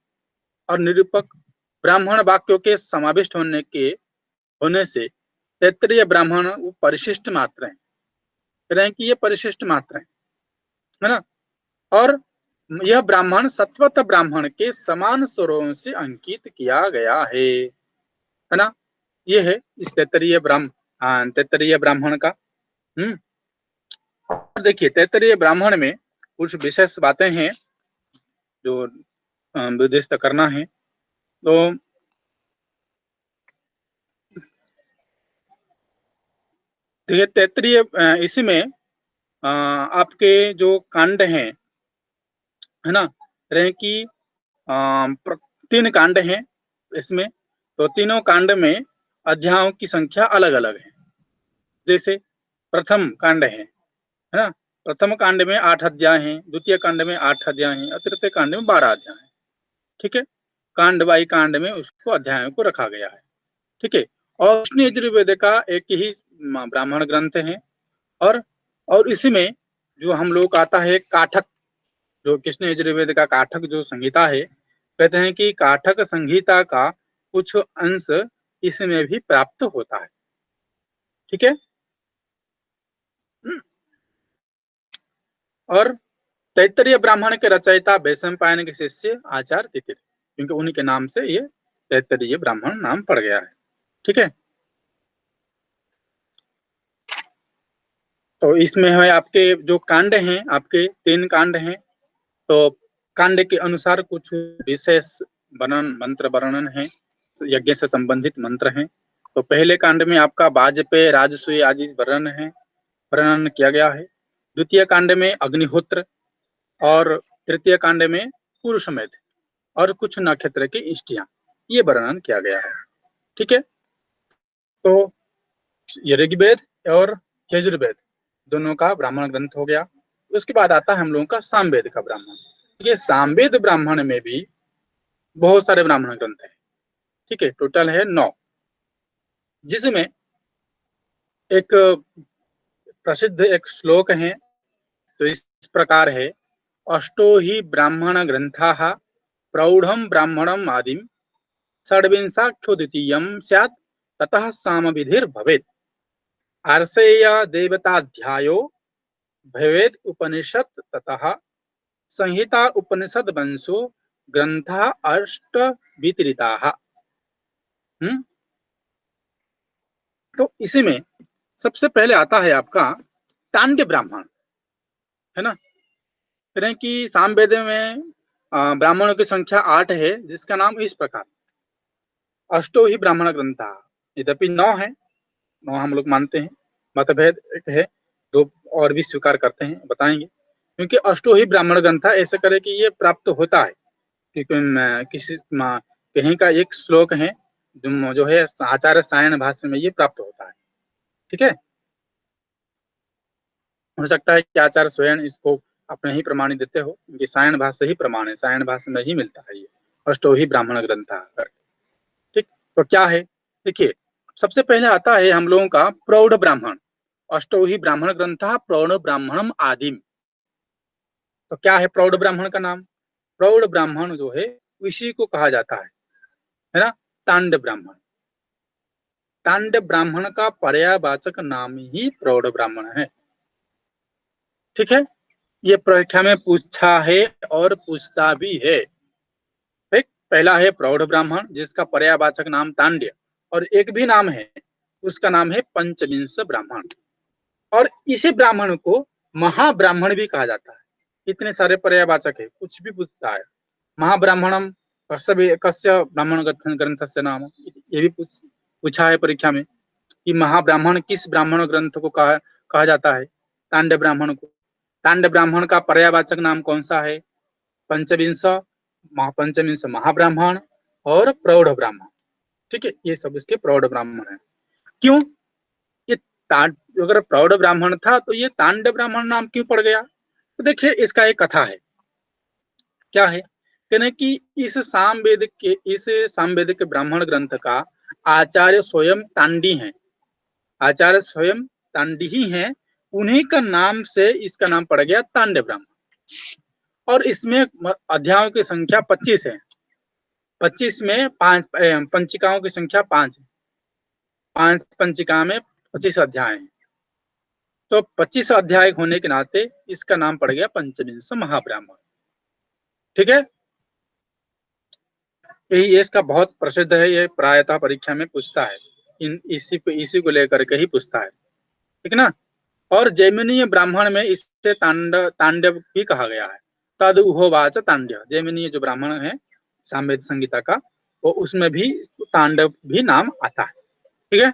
और निरूपक ब्राह्मण वाक्यों के समाविष्ट होने से तैत्तरीय ब्राह्मण परिशिष्ट मात्र है। कह रहे हैं कि ये परिशिष्ट मात्र है ना, और यह ब्राह्मण शतपथ ब्राह्मण के समान स्वरों से अंकित किया गया है ना। ये है इस तैत्तरीय ब्राह्मण का। देखिए तैत्तरीय ब्राह्मण में कुछ विशेष बातें हैं जो निर्दिष्ट करना है। तो देखिए तैत्तरीय इसमें आपके जो कांड हैं, है ना, रहे कि 3 कांड हैं इसमें, तो तीनों कांड में अध्यायों की संख्या अलग अलग है। जैसे प्रथम कांड है ना, प्रथम कांड में 8 अध्याय हैं, द्वितीय कांड में 8 अध्याय हैं और तृतीय कांड में 12 अध्याय हैं। ठीक है, कांड बाई कांड में उसको अध्यायों को रखा गया है। ठीक है, और कृष्ण यजुर्वेद का एक ही ब्राह्मण ग्रंथ है। और इसमें जो हम लोग आता है काठक, जो कृष्ण यजुर्वेद का काठक जो संहिता है, कहते हैं कि काठक संहिता का कुछ अंश इसमें भी प्राप्त होता है। ठीक है, और तैत्तरीय ब्राह्मण के रचयिता वैशंपायन के शिष्य आचार्य तितिर, क्योंकि उन्हीं के नाम से ये तैत्तरीय ब्राह्मण नाम पड़ गया है। ठीक है, तो इसमें है आपके जो कांड हैं, आपके 3 कांड हैं, तो कांड के अनुसार कुछ विशेष वर्णन मंत्र वर्णन है, तो यज्ञ से संबंधित मंत्र हैं। तो पहले कांड में आपका वाजपेय राजसूय आदि वर्णन किया गया है। द्वितीय कांड में अग्निहोत्र और तृतीय कांड में पुरुषमेध और कुछ नक्षत्र की इष्टियां, ये वर्णन किया गया है। ठीक है, तो ये ऋग्वेद और यजुर्वेद दोनों का ब्राह्मण ग्रंथ हो गया। उसके बाद आता है हम लोगों का सामवेद का ब्राह्मण। ये सामवेद ब्राह्मण में भी बहुत सारे ब्राह्मण ग्रंथ हैं। ठीक है, टोटल है 9, जिसमें एक प्रसिद्ध एक श्लोक है, तो इस प्रकार है, अष्टो हि ब्राह्मण ग्रंथाः प्रौढ़म ब्राह्मणम आदिम षड्विंशाख्यो द्वितीयं स्यात् ततः सामविधिर् भवेत् आर्षेय देवताध्यायो भवेत् उपनिषत् ततः संहिता उपनिषद वंशो ग्रंथा अष्ट वितरिताः। तो इसी में सबसे पहले आता है आपका तांड्य ब्राह्मण, है ना। कह रहे हैं कि सामवेद में ब्राह्मणों की संख्या 8 है, जिसका नाम इस प्रकार, अष्टो ही ब्राह्मण ग्रंथा, यद्यपि 9 है, 9 हम लोग मानते हैं, मतभेद एक है, 2 और भी स्वीकार करते हैं, बताएंगे। क्योंकि अष्टो ही ब्राह्मण ग्रंथा ऐसे करे कि ये प्राप्त होता है, क्योंकि किसी कहीं का एक श्लोक है जो है आचार्य सायन भाष्य में ये प्राप्त होता है। ठीक है, हो सकता है कि आचार्य स्वयं इसको अपने ही प्रमाणित देते हो, क्योंकि सायन भाष्य ही प्रमाण है, सायन भाष्य में ही मिलता है ये अष्टो ही ब्राह्मण ग्रंथा। ठीक, तो क्या है, देखिए सबसे पहले आता है हम लोगों का प्रौढ़ ब्राह्मण, अष्टो ही ब्राह्मण ग्रंथा प्रौढ़ ब्राह्मणम आदिम। तो क्या है प्रौढ़ ब्राह्मण का नाम, प्रौढ़ ब्राह्मण जो है इसी को कहा जाता है ना, तांड ब्राह्मण। तांड ब्राह्मण का पर्यायवाचक नाम ही प्रौढ़ ब्राह्मण है। ठीक है, ये परीक्षा में पूछा है और पूछता भी है। ठीक, पहला है प्रौढ़ ब्राह्मण, जिसका पर्यायवाचक नाम तांड्य, और एक भी नाम है, उसका नाम है पंचविंश ब्राह्मण। और इसी ब्राह्मण को महाब्राह्मण भी कहा जाता है। इतने सारे पर्यायवाचक है, कुछ भी पूछता है। महाब्राह्मणम कस्य ब्राह्मण ग्रंथ से नाम, ये भी पूछा है परीक्षा में कि महाब्राह्मण किस ब्राह्मण ग्रंथ को कहा जाता है, तांड्य ब्राह्मण को। तांड्य ब्राह्मण का पर्यायवाचक नाम कौन सा है, पंचविंश महाब्राह्मण और प्रौढ़ ब्राह्मण। ठीक है, ये सब इसके प्रौढ़ ब्राह्मण है। क्यों, ये अगर प्रौढ़ ब्राह्मण था तो ये तांड्य ब्राह्मण नाम क्यों पड़ गया, तो देखिए इसका एक कथा है। क्या है, कहने कि इस सामवेद के ब्राह्मण ग्रंथ का आचार्य स्वयं तांडी हैं, आचार्य स्वयं तांडी ही हैं, उन्हीं का नाम से इसका नाम पड़ गया तांड्य ब्राह्मण। और इसमें अध्यायों की संख्या 25 है, 25 में 5 पंचिकाओं की संख्या 5 है, 5 पंचिका में 25 अध्याय हैं। तो 25 अध्याय होने के नाते इसका नाम पड़ गया पंचविंश महाब्राह्मण। ठीक है, यही इसका बहुत प्रसिद्ध है, ये प्रायतः परीक्षा में पूछता है, इसी को लेकर के ही पूछता है। ठीक ना। और जैमिनीय ब्राह्मण में इससे तांडव भी कहा गया है, तद उहोवाच तांड्य। जैमिनीय जो ब्राह्मण है सामवेद संहिता का, वो उसमें भी तांडव भी नाम आता है। ठीक है,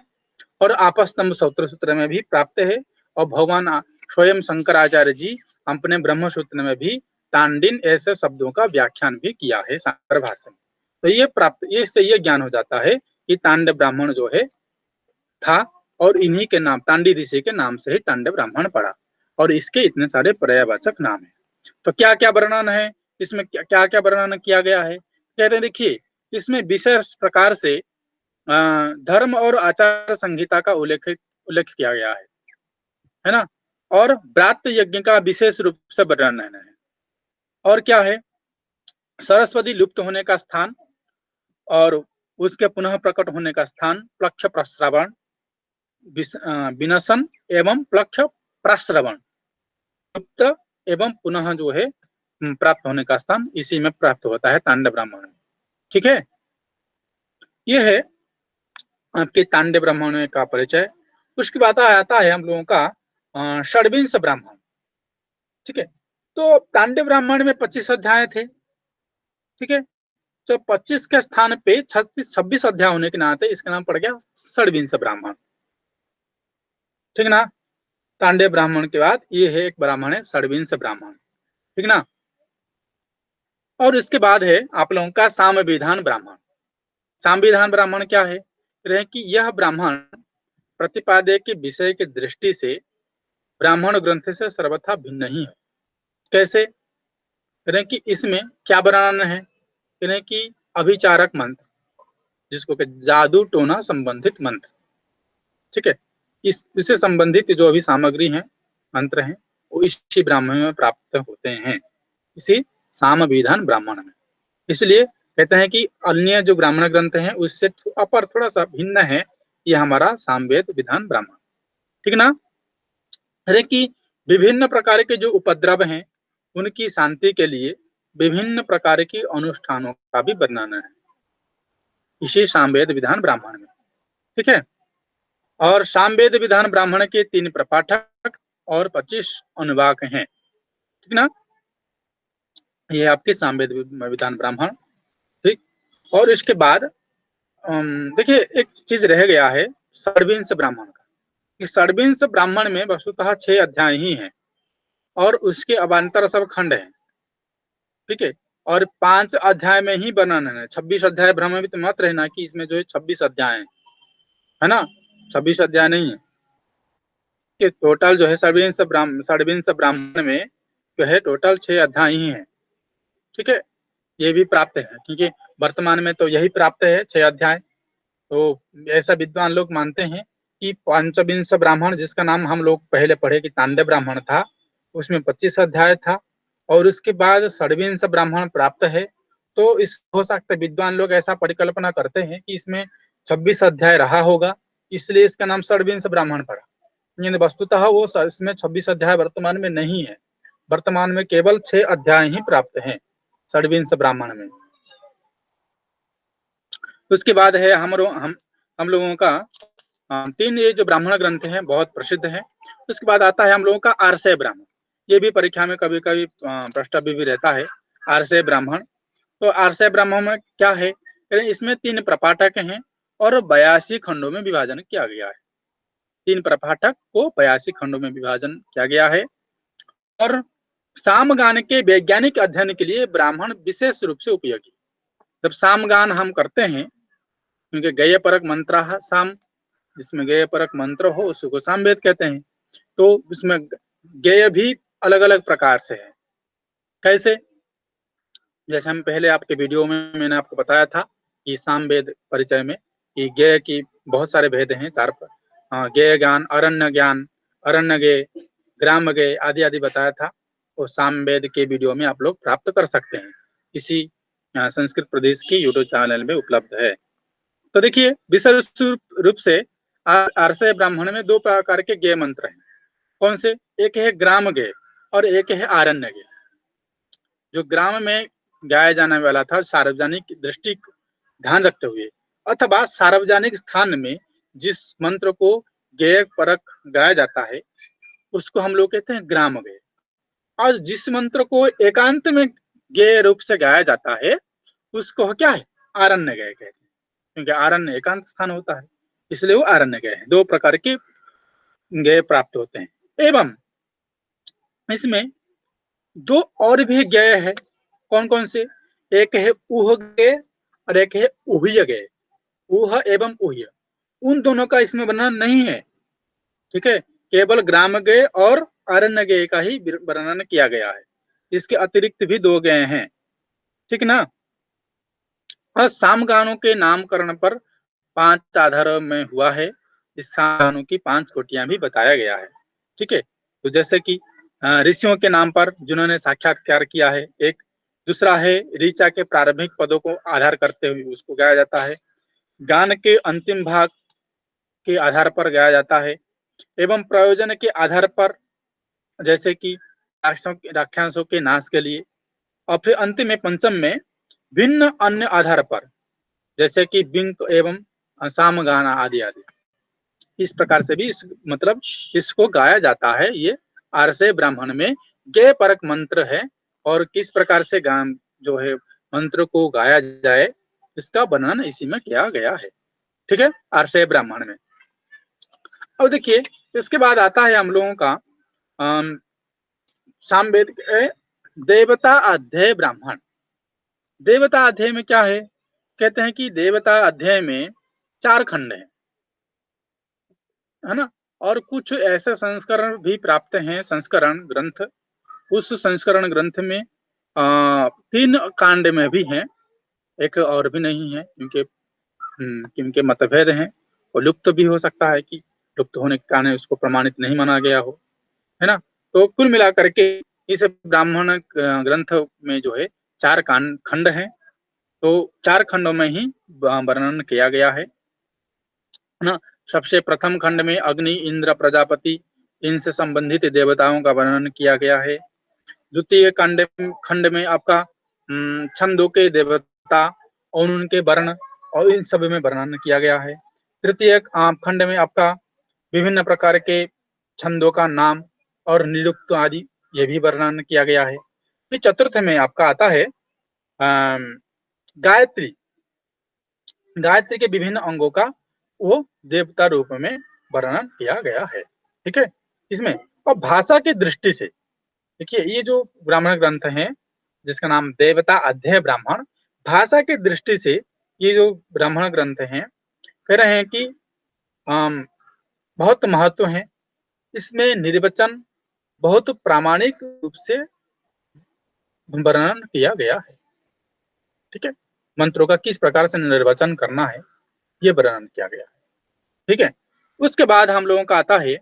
और आपस्तंभ सूत्र में भी प्राप्त है, और भगवान स्वयं शंकराचार्य जी अपने ब्रह्म सूत्र में भी तांडिन ऐसे शब्दों का व्याख्यान भी किया है शांकर भाष्य में। तो ये प्राप्त, ये इससे ये ज्ञान हो जाता है कि तांडव ब्राह्मण जो है था, और इन्हीं के नाम, तांडी ऋषि के नाम से ही तांडव ब्राह्मण पड़ा, और इसके इतने सारे पर्यायवाचक नाम है। तो क्या क्या वर्णन है इसमें, क्या क्या वर्णन किया गया है, कहते हैं देखिए, इसमें विशेष प्रकार से धर्म और आचार संहिता का उल्लेख उल्लेख किया गया है ना, और व्रात यज्ञ का विशेष रूप से वर्णन है, और क्या है, सरस्वती लुप्त होने का स्थान और उसके पुनः प्रकट होने का स्थान, प्लक्ष प्रश्रवण, विनशन एवं प्लक्ष प्रश्रवण, लुप्त एवं पुनः जो है प्राप्त होने का स्थान, इसी में प्राप्त होता है तांडव ब्राह्मण। ठीक है, ये है आपके तांडव ब्राह्मण का परिचय। उसके बाद आता है हम लोगों का षड्विंश ब्राह्मण। ठीक है, तो तांडव ब्राह्मण में 25 अध्याय थे। ठीक है, तो 25 के स्थान पे 26 अध्याय होने के नाते इसका नाम पड़ गया षड्विंश ब्राह्मण। ठीक ना, तांडव ब्राह्मण के बाद ये है एक ब्राह्मण है षड्विंश ब्राह्मण। ठीक ना, और इसके बाद है आप लोगों का सामविधान ब्राह्मण। सामविधान ब्राह्मण क्या है, कि यह ब्राह्मण प्रतिपाद्य के विषय की दृष्टि से ब्राह्मण ग्रंथ से सर्वथा भिन्न ही है। कैसे, कि इसमें क्या वर्णन है, कि अभिचारक मंत्र, जिसको कि जादू टोना संबंधित मंत्र। ठीक है, इससे संबंधित जो अभी सामग्री है, मंत्र हैं, वो इसी ब्राह्मण में प्राप्त होते हैं, इसी सामविधान ब्राह्मण में। इसलिए कहते हैं कि अन्य जो ब्राह्मण ग्रंथ हैं उससे अपर थोड़ा सा भिन्न है ये हमारा सामवेद विधान ब्राह्मण। ठीक ना, कि विभिन्न प्रकार के जो उपद्रव हैं उनकी शांति के लिए विभिन्न प्रकार के अनुष्ठानों का भी वर्णन है इसी सामवेद विधान ब्राह्मण में। ठीक है, और सामवेद विधान ब्राह्मण के 3 प्रपाठक और 25 अनुवाक हैं। ठीक ना, ये आपके सामवेद विधान ब्राह्मण। ठीक, और इसके बाद देखिए एक चीज रह गया है षड्विंश ब्राह्मण का। इस षड्विंश ब्राह्मण में वस्तुतः 6 अध्याय ही हैं और उसके अवान्तर सब खंड हैं। ठीक है, और 5 अध्याय में ही वर्णन है। 26 अध्याय भ्रमित मत रहना कि इसमें जो है 26 अध्याय है ना, 26 अध्याय नहीं है कि टोटल जो है षड्विंश ब्राह्मण में जो है टोटल 6 अध्याय ही है। ठीक है, ये भी प्राप्त है क्योंकि वर्तमान में तो यही प्राप्त है 6 अध्याय। तो ऐसा विद्वान लोग मानते हैं कि पंचविंश ब्राह्मण, जिसका नाम हम लोग पहले पढ़े कि तांडव ब्राह्मण था, उसमें 25 अध्याय था, और उसके बाद षड्विंश ब्राह्मण प्राप्त है। तो इस हो सकता है विद्वान लोग ऐसा परिकल्पना करते हैं कि इसमें 26 अध्याय रहा होगा, इसलिए इसका नाम षड्विंश ब्राह्मण पड़ा। वस्तुतः वो इसमें 26 अध्याय वर्तमान में नहीं है, वर्तमान में केवल 6 अध्याय ही प्राप्त हैं षड्विंश ब्राह्मण में। उसके बाद है हम लोगों का 3 ये जो ब्राह्मण ग्रंथ हैं बहुत प्रसिद्ध हैं। उसके बाद आता है हम लोगों का आर्षय ब्राह्मण। ये भी परीक्षा में कभी कभी प्रश्न भी रहता है, आर्षय ब्राह्मण। तो आर्षय ब्राह्मण में क्या है, इसमें 3 प्रपाठक हैं और 82 खंडों में विभाजन किया गया है। 3 प्रपाठक को 82 खंडों में विभाजन किया गया है। और सामगान के वैज्ञानिक अध्ययन के लिए ब्राह्मण विशेष रूप से उपयोगी। जब सामगान हम करते हैं, क्योंकि गय परक मंत्र साम, जिसमें गय परक मंत्र हो उसको सामवेद कहते हैं। तो उसमें गय भी अलग अलग प्रकार से है। कैसे, जैसे हम पहले आपके वीडियो में मैंने आपको बताया था कि सामवेद परिचय में कि गय की बहुत सारे भेद हैं, 4 गय ज्ञान, अरण्य गय, ग्राम गय आदि आदि बताया था। तो सामवेद के वीडियो में आप लोग प्राप्त कर सकते हैं, इसी संस्कृत प्रदेश के यूट्यूब चैनल में उपलब्ध है। तो देखिए विशेष रूप से आर्षय ब्राह्मण में 2 प्रकार के गय मंत्र हैं। कौन से, एक है ग्राम गय और एक है आरण्य गय। जो ग्राम में गाया जाने वाला था सार्वजनिक दृष्टि ध्यान रखते हुए, अथवा सार्वजनिक स्थान में जिस मंत्र को गय परक गाया जाता है उसको हम लोग कहते हैं ग्राम गय। और जिस मंत्र को एकांत में गय रूप से गाया जाता है उसको क्या है, आरण्य गय कहते हैं, क्योंकि आरण्य एकांत स्थान होता है, इसलिए वो आरण्य गय है। 2 प्रकार के गय प्राप्त होते हैं। एवं इसमें 2 और भी गय है। कौन कौन से, एक है ऊह गय और एक है ऊह्य गए, ऊह एवं ऊह्य, उन दोनों का इसमें वर्णन नहीं है। ठीक है, केवल ग्राम गए और अरण्य गए का ही वर्णन किया गया है। इसके अतिरिक्त भी दो गए हैं, ठीक ना। और सामगानों के नामकरण पर 5 आधारों में हुआ है। इस सामगानों की 5 कोटियां भी बताया गया है। ठीक है, तो जैसे कि ऋषियों के नाम पर जिन्होंने साक्षात्कार किया है, एक दूसरा है ऋचा के प्रारंभिक पदों को आधार करते हुए उसको गाया जाता है, गान के अंतिम भाग के आधार पर गाया जाता है, एवं प्रयोजन के आधार पर, जैसे कि राक्षसों के नाश के लिए, और फिर अंतिम में पंचम में भिन्न अन्य आधार पर, जैसे कि बिंक एवं सामगाना आदि आदि। इस प्रकार से भी मतलब इसको गाया जाता है। ये आरसे ब्राह्मण में गेय परक मंत्र है, और किस प्रकार से गान जो है मंत्र को गाया जाए इसका वर्णन इसी में किया गया है। ठीक है, आरसे ब्राह्मण में। अब देखिए, इसके बाद आता है हम लोगों का सामवेद के देवता अध्याय ब्राह्मण। देवता अध्याय में क्या है, कहते हैं कि देवता अध्याय में 4 खंड है ना, और कुछ ऐसे संस्करण भी प्राप्त हैं, संस्करण ग्रंथ। उस संस्करण ग्रंथ में 3 कांड में भी हैं, एक और भी नहीं है, इनके मतभेद हैं, और लुप्त भी हो सकता है कि लुप्त होने के कारण उसको प्रमाणित नहीं माना गया हो, है ना। तो कुल मिलाकर के इस ब्राह्मण ग्रंथ में जो है 4 खंड हैं, तो 4 खंडों में ही वर्णन किया गया है ना। सबसे प्रथम खंड में अग्नि, इंद्र, प्रजापति, इनसे संबंधित देवताओं का वर्णन किया गया है। द्वितीय खंड में आपका छंदों के देवता और उनके वर्ण और इन सब में वर्णन किया गया है। तृतीय खंड में आपका विभिन्न प्रकार के छंदों का नाम और निरुक्त आदि ये भी वर्णन किया गया है। फिर चतुर्थ में आपका आता है गायत्री। गायत्री के विभिन्न अंगों का वो देवता रूप में वर्णन किया गया है। ठीक है, इसमें और भाषा की दृष्टि से देखिए, ये जो ब्राह्मण ग्रंथ है जिसका नाम देवता अध्याय ब्राह्मण, भाषा की दृष्टि से ये जो ब्राह्मण ग्रंथ हैं कह रहे हैं कि बहुत महत्व है। इसमें निर्वचन बहुत प्रामाणिक रूप से वर्णन किया गया है। ठीक है, मंत्रों का किस प्रकार से निर्वचन करना है ये वर्णन किया गया है। ठीक है, उसके बाद हम लोगों का आता है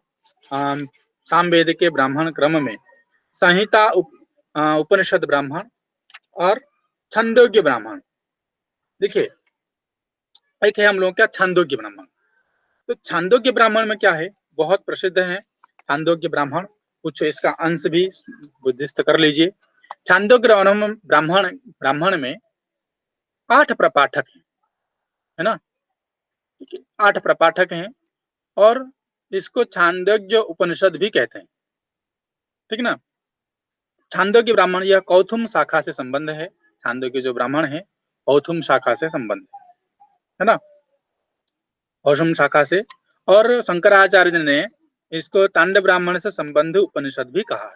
सामवेद के ब्राह्मण क्रम में संहिता, उपनिषद ब्राह्मण और छंदोग्य ब्राह्मण। देखिए, एक है हम लोगों का छंदोग्य ब्राह्मण। तो छंदोग्य ब्राह्मण में क्या है, बहुत प्रसिद्ध है छंदोग्य ब्राह्मण, कुछ इसका अंश भी बुद्धिस्त कर लीजिए। छंदोग्य ब्राह्मण में 8 प्रपाठक है ना, 8 प्रपाठक हैं, और इसको छांदोग्य उपनिषद भी कहते हैं। ठीक ना। छांदोग्य ब्राह्मण यह कौथुम शाखा से संबंध है। छांदोग्य जो ब्राह्मण है कौथुम शाखा से संबंध है ना, कौथुम शाखा से। और शंकराचार्य ने इसको तांड ब्राह्मण से संबंध उपनिषद भी कहा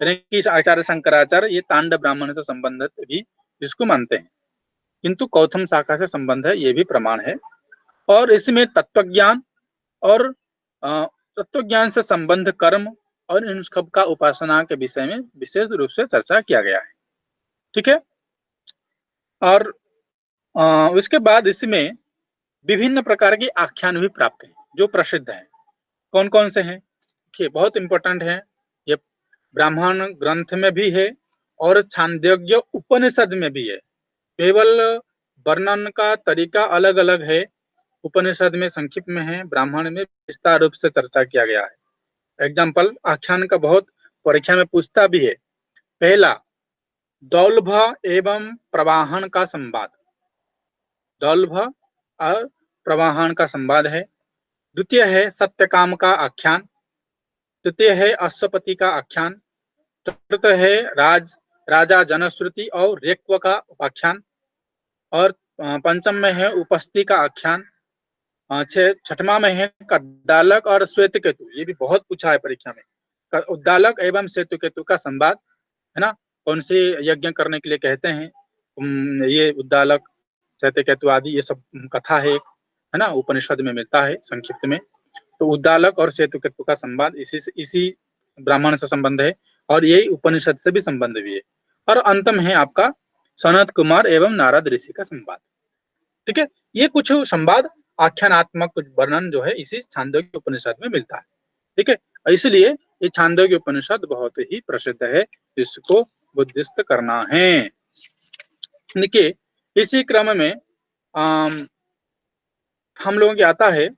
है, कि आचार्य शंकराचार्य ये तांड ब्राह्मण से संबंधित भी इसको मानते हैं, किंतु कौथुम शाखा से संबंध है ये भी प्रमाण है। और इसमें तत्वज्ञान और तत्वज्ञान से संबंध कर्म और इन सब का उपासना के विषय में विशेष रूप से चर्चा किया गया है। ठीक है, और उसके बाद इसमें विभिन्न प्रकार के आख्यान भी प्राप्त हैं जो प्रसिद्ध हैं। कौन कौन से हैं, देखिए बहुत इंपॉर्टेंट है, ये ब्राह्मण ग्रंथ में भी है और छांदोग्य उपनिषद में भी है। केवल वर्णन का तरीका अलग अलग है, उपनिषद में संक्षिप्त में है, ब्राह्मण में विस्तार रूप से चर्चा किया गया है। एग्जाम्पल आख्यान का बहुत परीक्षा में पूछता भी है। पहला, दौलभ एवं प्रवाहन का संवाद, दौलभ और प्रवाहन का संवाद है। द्वितीय है सत्यकाम का आख्यान। तृतीय है अश्वपति का आख्यान। चतुर्थ है राजा जनश्रुति और रेक्व का उपाख्यान। और पंचम में है उपस्थि का आख्यान। छठवां में है कद्दालक और श्वेत केतु, ये भी बहुत पूछा है परीक्षा में। उद्दालक एवं श्वेत केतु का संवाद है ना, कौन से यज्ञ करने के लिए कहते हैं ये उद्दालक चैत्य केतु आदि, ये सब कथा है ना, उपनिषद में मिलता है संक्षिप्त में। तो उद्दालक और सेतु केतु का संवाद इसी ब्राह्मण से संबंध है, और यही उपनिषद से भी संबंध भी है। और अंत में है आपका सनत कुमार एवं नारद ऋषि का संवाद। ठीक है, ये कुछ संवाद आख्यानात्मक कुछ वर्णन जो है इसी छांदोग्य उपनिषद में मिलता है। ठीक है, इसलिए ये छांदोग्य उपनिषद बहुत ही प्रसिद्ध है, इसको बुद्धिस्त करना है। देखिए, इसी क्रम में हम लोगों के आता है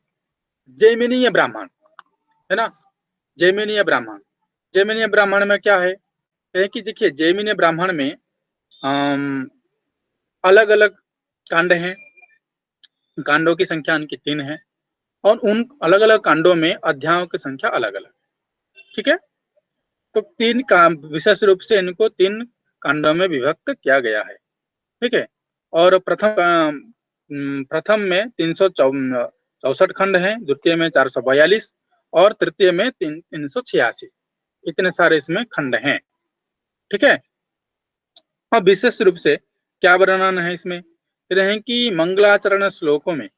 जैमिनीय ब्राह्मण, है ना। जैमिनीय ब्राह्मण, जैमिनीय ब्राह्मण में क्या है कि देखिए जैमिनीय ब्राह्मण में अलग अलग कांड हैं, कांडों की संख्या उनकी 3 है, और उन अलग अलग कांडों में अध्यायों की संख्या अलग अलग। ठीक है, तो 3 का विशेष रूप से इनको 3 कांडों में विभक्त किया गया है। ठीक है, और प्रथम में 364 खंड हैं, द्वितीय में 442 और तृतीय में 386, इतने सारे इसमें खंड हैं। ठीक है, अब विशेष रूप से क्या वर्णन है इसमें, कहते हैं कि मंगलाचरण श्लोकों में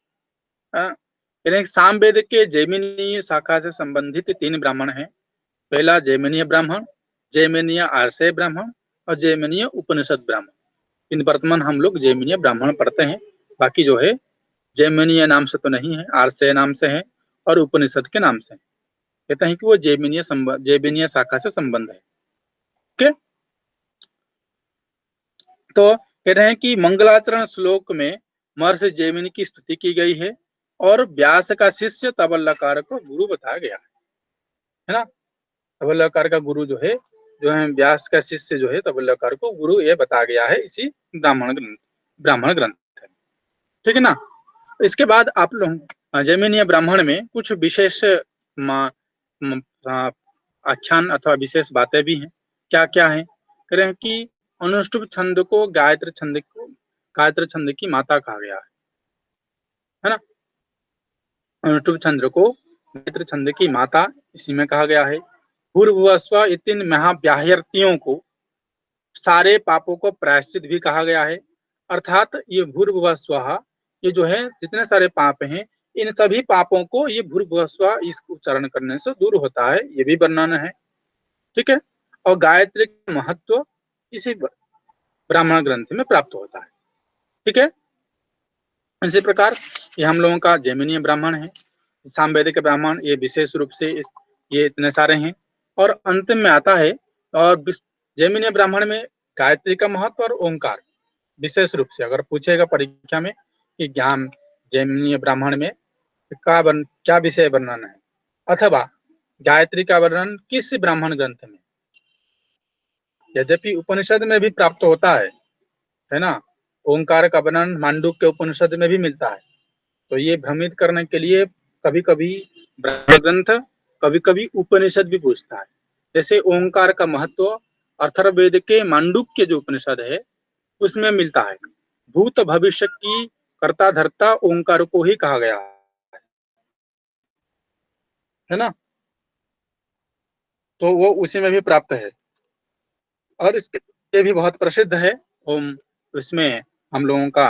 सामवेद के जैमिनीय शाखा से संबंधित 3 ब्राह्मण हैं। पहला जैमिनीय ब्राह्मण, जैमिनीय आर्षेय ब्राह्मण और जैमिनीय उपनिषद ब्राह्मण। इन वर्तमान हम लोग जैमिनीय ब्राह्मण पढ़ते हैं, बाकी जो है जैमिनीय नाम से तो नहीं है, आर्षेय नाम से है और उपनिषद के नाम से है। कहते हैं कि वो जैमिनीय शाखा से संबंध है। ठीक है, तो कह रहे हैं कि मंगलाचरण श्लोक में महर्षि जैमिनी की स्तुति की गई है और व्यास का शिष्य तबल्लाकार को गुरु बताया गया है ना। तबल्लाकार का गुरु जो है व्यास का शिष्य जो है तबल्लाकार को गुरु ये बताया गया है इसी ब्राह्मण ग्रंथ है। ठीक है ना। इसके बाद आप लोग जैमिनीय ब्राह्मण में कुछ विशेष आख्यान अथवा विशेष बातें भी हैं। क्या क्या है, कह रहे हैं कि अनुष्टुप छंद को गायत्री छंद की माता कहा गया है ना। अनुष्टुप छंद को गायत्री छंद की माता इसी में कहा गया है। पूर्वस्व इन महाव्याहर्तियों को सारे पापों को प्रायश्चित भी कहा गया है। अर्थात ये भूर्भुवस्व, ये जो है जितने सारे पाप हैं, इन सभी पापों को ये भूर्भुवस्व इस उच्चारण करने से दूर होता है, ये भी वर्णन है। ठीक है, और गायत्री का महत्व इसी ब्राह्मण ग्रंथ में प्राप्त होता है। ठीक है, इसी प्रकार ये हम लोगों का जैमिनीय ब्राह्मण है। सामवेदिक ब्राह्मण ये विशेष रूप से ये इतने सारे हैं। और अंतिम में आता है, और जैमिनीय ब्राह्मण में गायत्री का महत्व और ओंकार विशेष रूप से अगर पूछेगा परीक्षा में कि ज्ञान जैमिनीय ब्राह्मण में क्या विषय वर्णन है, अथवा गायत्री का वर्णन किस ब्राह्मण ग्रंथ में। यद्यपि उपनिषद में भी प्राप्त होता है ना। ओंकार का वर्णन मांडुक्य उपनिषद में भी मिलता है। तो ये भ्रमित करने के लिए कभी कभी ब्राह्मण ग्रंथ, कभी कभी उपनिषद भी पूछता है। जैसे ओंकार का महत्व अथर्ववेद के मांडुक्य जो उपनिषद है उसमें मिलता है। भूत भविष्य की कर्ता धर्ता ओंकार को ही कहा गया है ना। तो वो उसी में भी प्राप्त है, और इसके भी बहुत प्रसिद्ध है ओम। इसमें हम लोगों का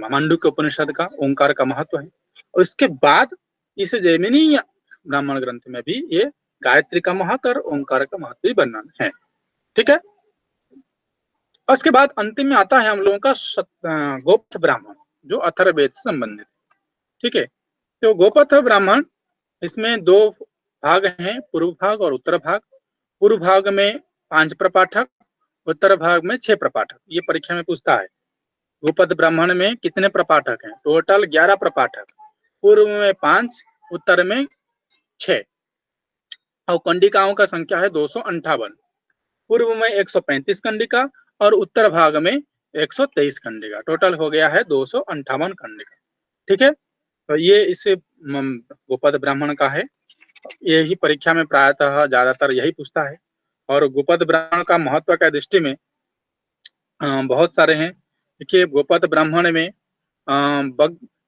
मांडुक्य उपनिषद का ओंकार का महत्व है। और इसके बाद इस जैमिनीय ब्राह्मण ग्रंथ में भी ये गायत्री का महत्व और ओंकार का महत्व भी वर्णन है। ठीक है, और उसके बाद अंतिम में आता है हम लोगों का गोपथ ब्राह्मण जो अथर्ववेद से संबंधित। ठीक है, तो गोपथ ब्राह्मण इसमें 2 भाग हैं, पूर्व भाग और उत्तर भाग। पूर्व भाग में 5 प्रपाठक, उत्तर भाग में 6 प्रपाठक। ये परीक्षा में पूछता है गोपथ ब्राह्मण में कितने प्रपाठक हैं। टोटल 11 प्रपाठक, पूर्व में 5, उत्तर में 6, और कंडिकाओं का संख्या है 258। पूर्व में 135 कंडिका और उत्तर भाग में 123 कंडिका, टोटल हो गया है 258 कंडिका। ठीक है, तो ये इस गोपद ब्राह्मण का है। यही परीक्षा में प्रायतः ज्यादातर यही पूछता है। और गोपद ब्राह्मण का महत्व का दृष्टि में बहुत सारे हैं। देखिए, गोपद ब्राह्मण में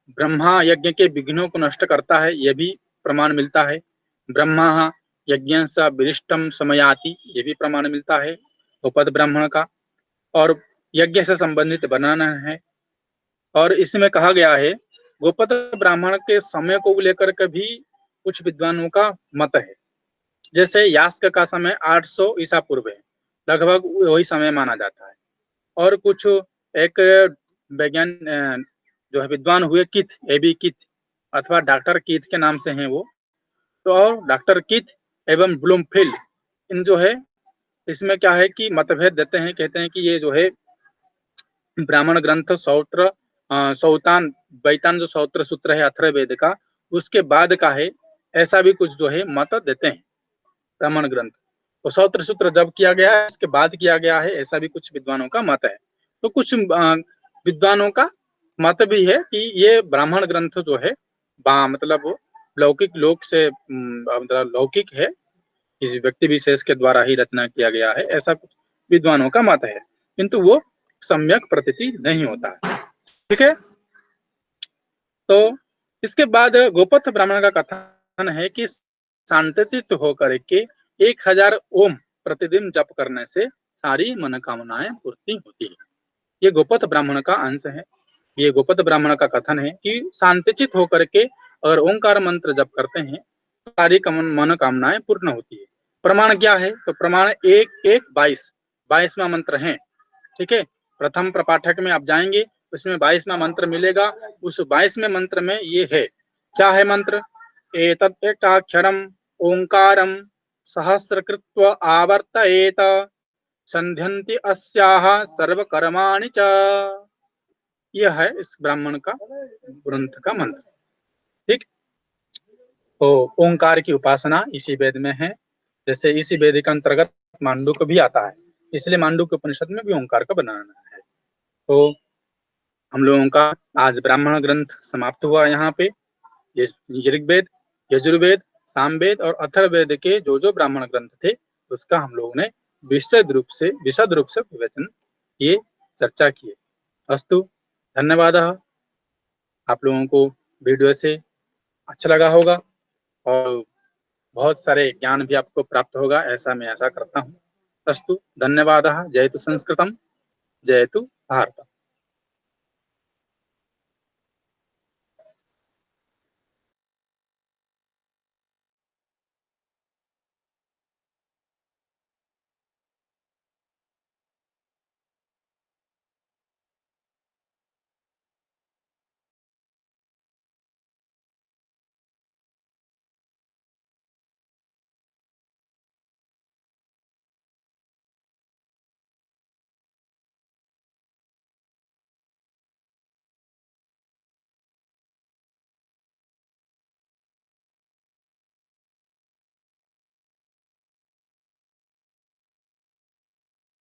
ब्रह्मा यज्ञ के विघ्नों को नष्ट करता है, यह भी प्रमाण मिलता है। ब्रह्मा यज्ञ स विरिष्टम समयाति, ये भी प्रमाण मिलता है गोपद ब्राह्मण का। और यज्ञ से संबंधित वर्णन है। और इसमें कहा गया है गोपथ ब्राह्मण के समय को लेकर के भी कुछ विद्वानों का मत है। जैसे यास्क का समय 800 ईसा पूर्व है, लगभग वही समय माना जाता है। और कुछ एक वैज्ञान जो है विद्वान हुए किथ, एबी किथ अथवा डॉक्टर किथ के नाम से हैं वो, तो और डॉक्टर किथ एवं ब्लूमफील्ड, इन जो है इसमें क्या है कि मतभेद देते हैं, कहते हैं कि ये जो है ब्राह्मण ग्रंथ सौत्र सौतान बैतान जो सौत्र सूत्र है अथर्ववेद का, उसके बाद का है, ऐसा भी कुछ जो है मत देते हैं। ब्राह्मण ग्रंथ तो सौत्र सूत्र जब किया गया है उसके बाद किया गया है, ऐसा भी कुछ विद्वानों का मत है। तो कुछ विद्वानों का मत भी है कि ये ब्राह्मण ग्रंथ जो है मतलब लौकिक लोक से मतलब लौकिक है, किसी व्यक्ति विशेष के द्वारा ही रचना किया गया है, ऐसा कुछ विद्वानों का मत है, किंतु वो सम्यक प्रतीति नहीं होता है। ठीक है। तो इसके बाद गोपथ ब्राह्मण का कथन है कि शांतचित्त होकर के 1000 ओम प्रतिदिन जप करने से सारी मनोकामनाएं पूर्ति होती है। ये गोपथ ब्राह्मण का अंश है। ये गोपथ ब्राह्मण का कथन है कि शांतचित्त होकर के अगर ओंकार मंत्र जप करते हैं तो सारी मनोकामनाएं पूर्ण होती है। प्रमाण क्या है? तो प्रमाण 1-1-22 मंत्र है। ठीक है। प्रथम प्रपाठक में आप जाएंगे उसमें 22वां मंत्र मिलेगा। उस 22वें मंत्र में ये है, क्या है मंत्र? एतत् एकाक्षरम ओंकारम सहस्रकृत्व आवर्तयेत संध्यन्ति अस्याः सर्वकर्माणि च। यह है इस ब्राह्मण का ग्रंथ का मंत्र। ठीक। तो ओंकार की उपासना इसी वेद में है। जैसे इसी वेद के अंतर्गत मांडूक्य भी आता है, इसलिए मांडूक्य उपनिषद में भी ओंकार का बनाना है। तो हम लोगों का आज ब्राह्मण ग्रंथ समाप्त हुआ। यहाँ पे ये ऋग्वेद, यजुर्वेद, सामवेद और अथर्ववेद के जो जो ब्राह्मण ग्रंथ थे उसका हम लोगों ने विशद रूप से विवेचन किए, चर्चा किए। अस्तु, धन्यवाद। आप लोगों को वीडियो से अच्छा लगा होगा और बहुत सारे ज्ञान भी आपको प्राप्त होगा, ऐसा मैं आशा करता हूँ। अस्तु, धन्यवाद। जयतु संस्कृतम, जयतु भारतम।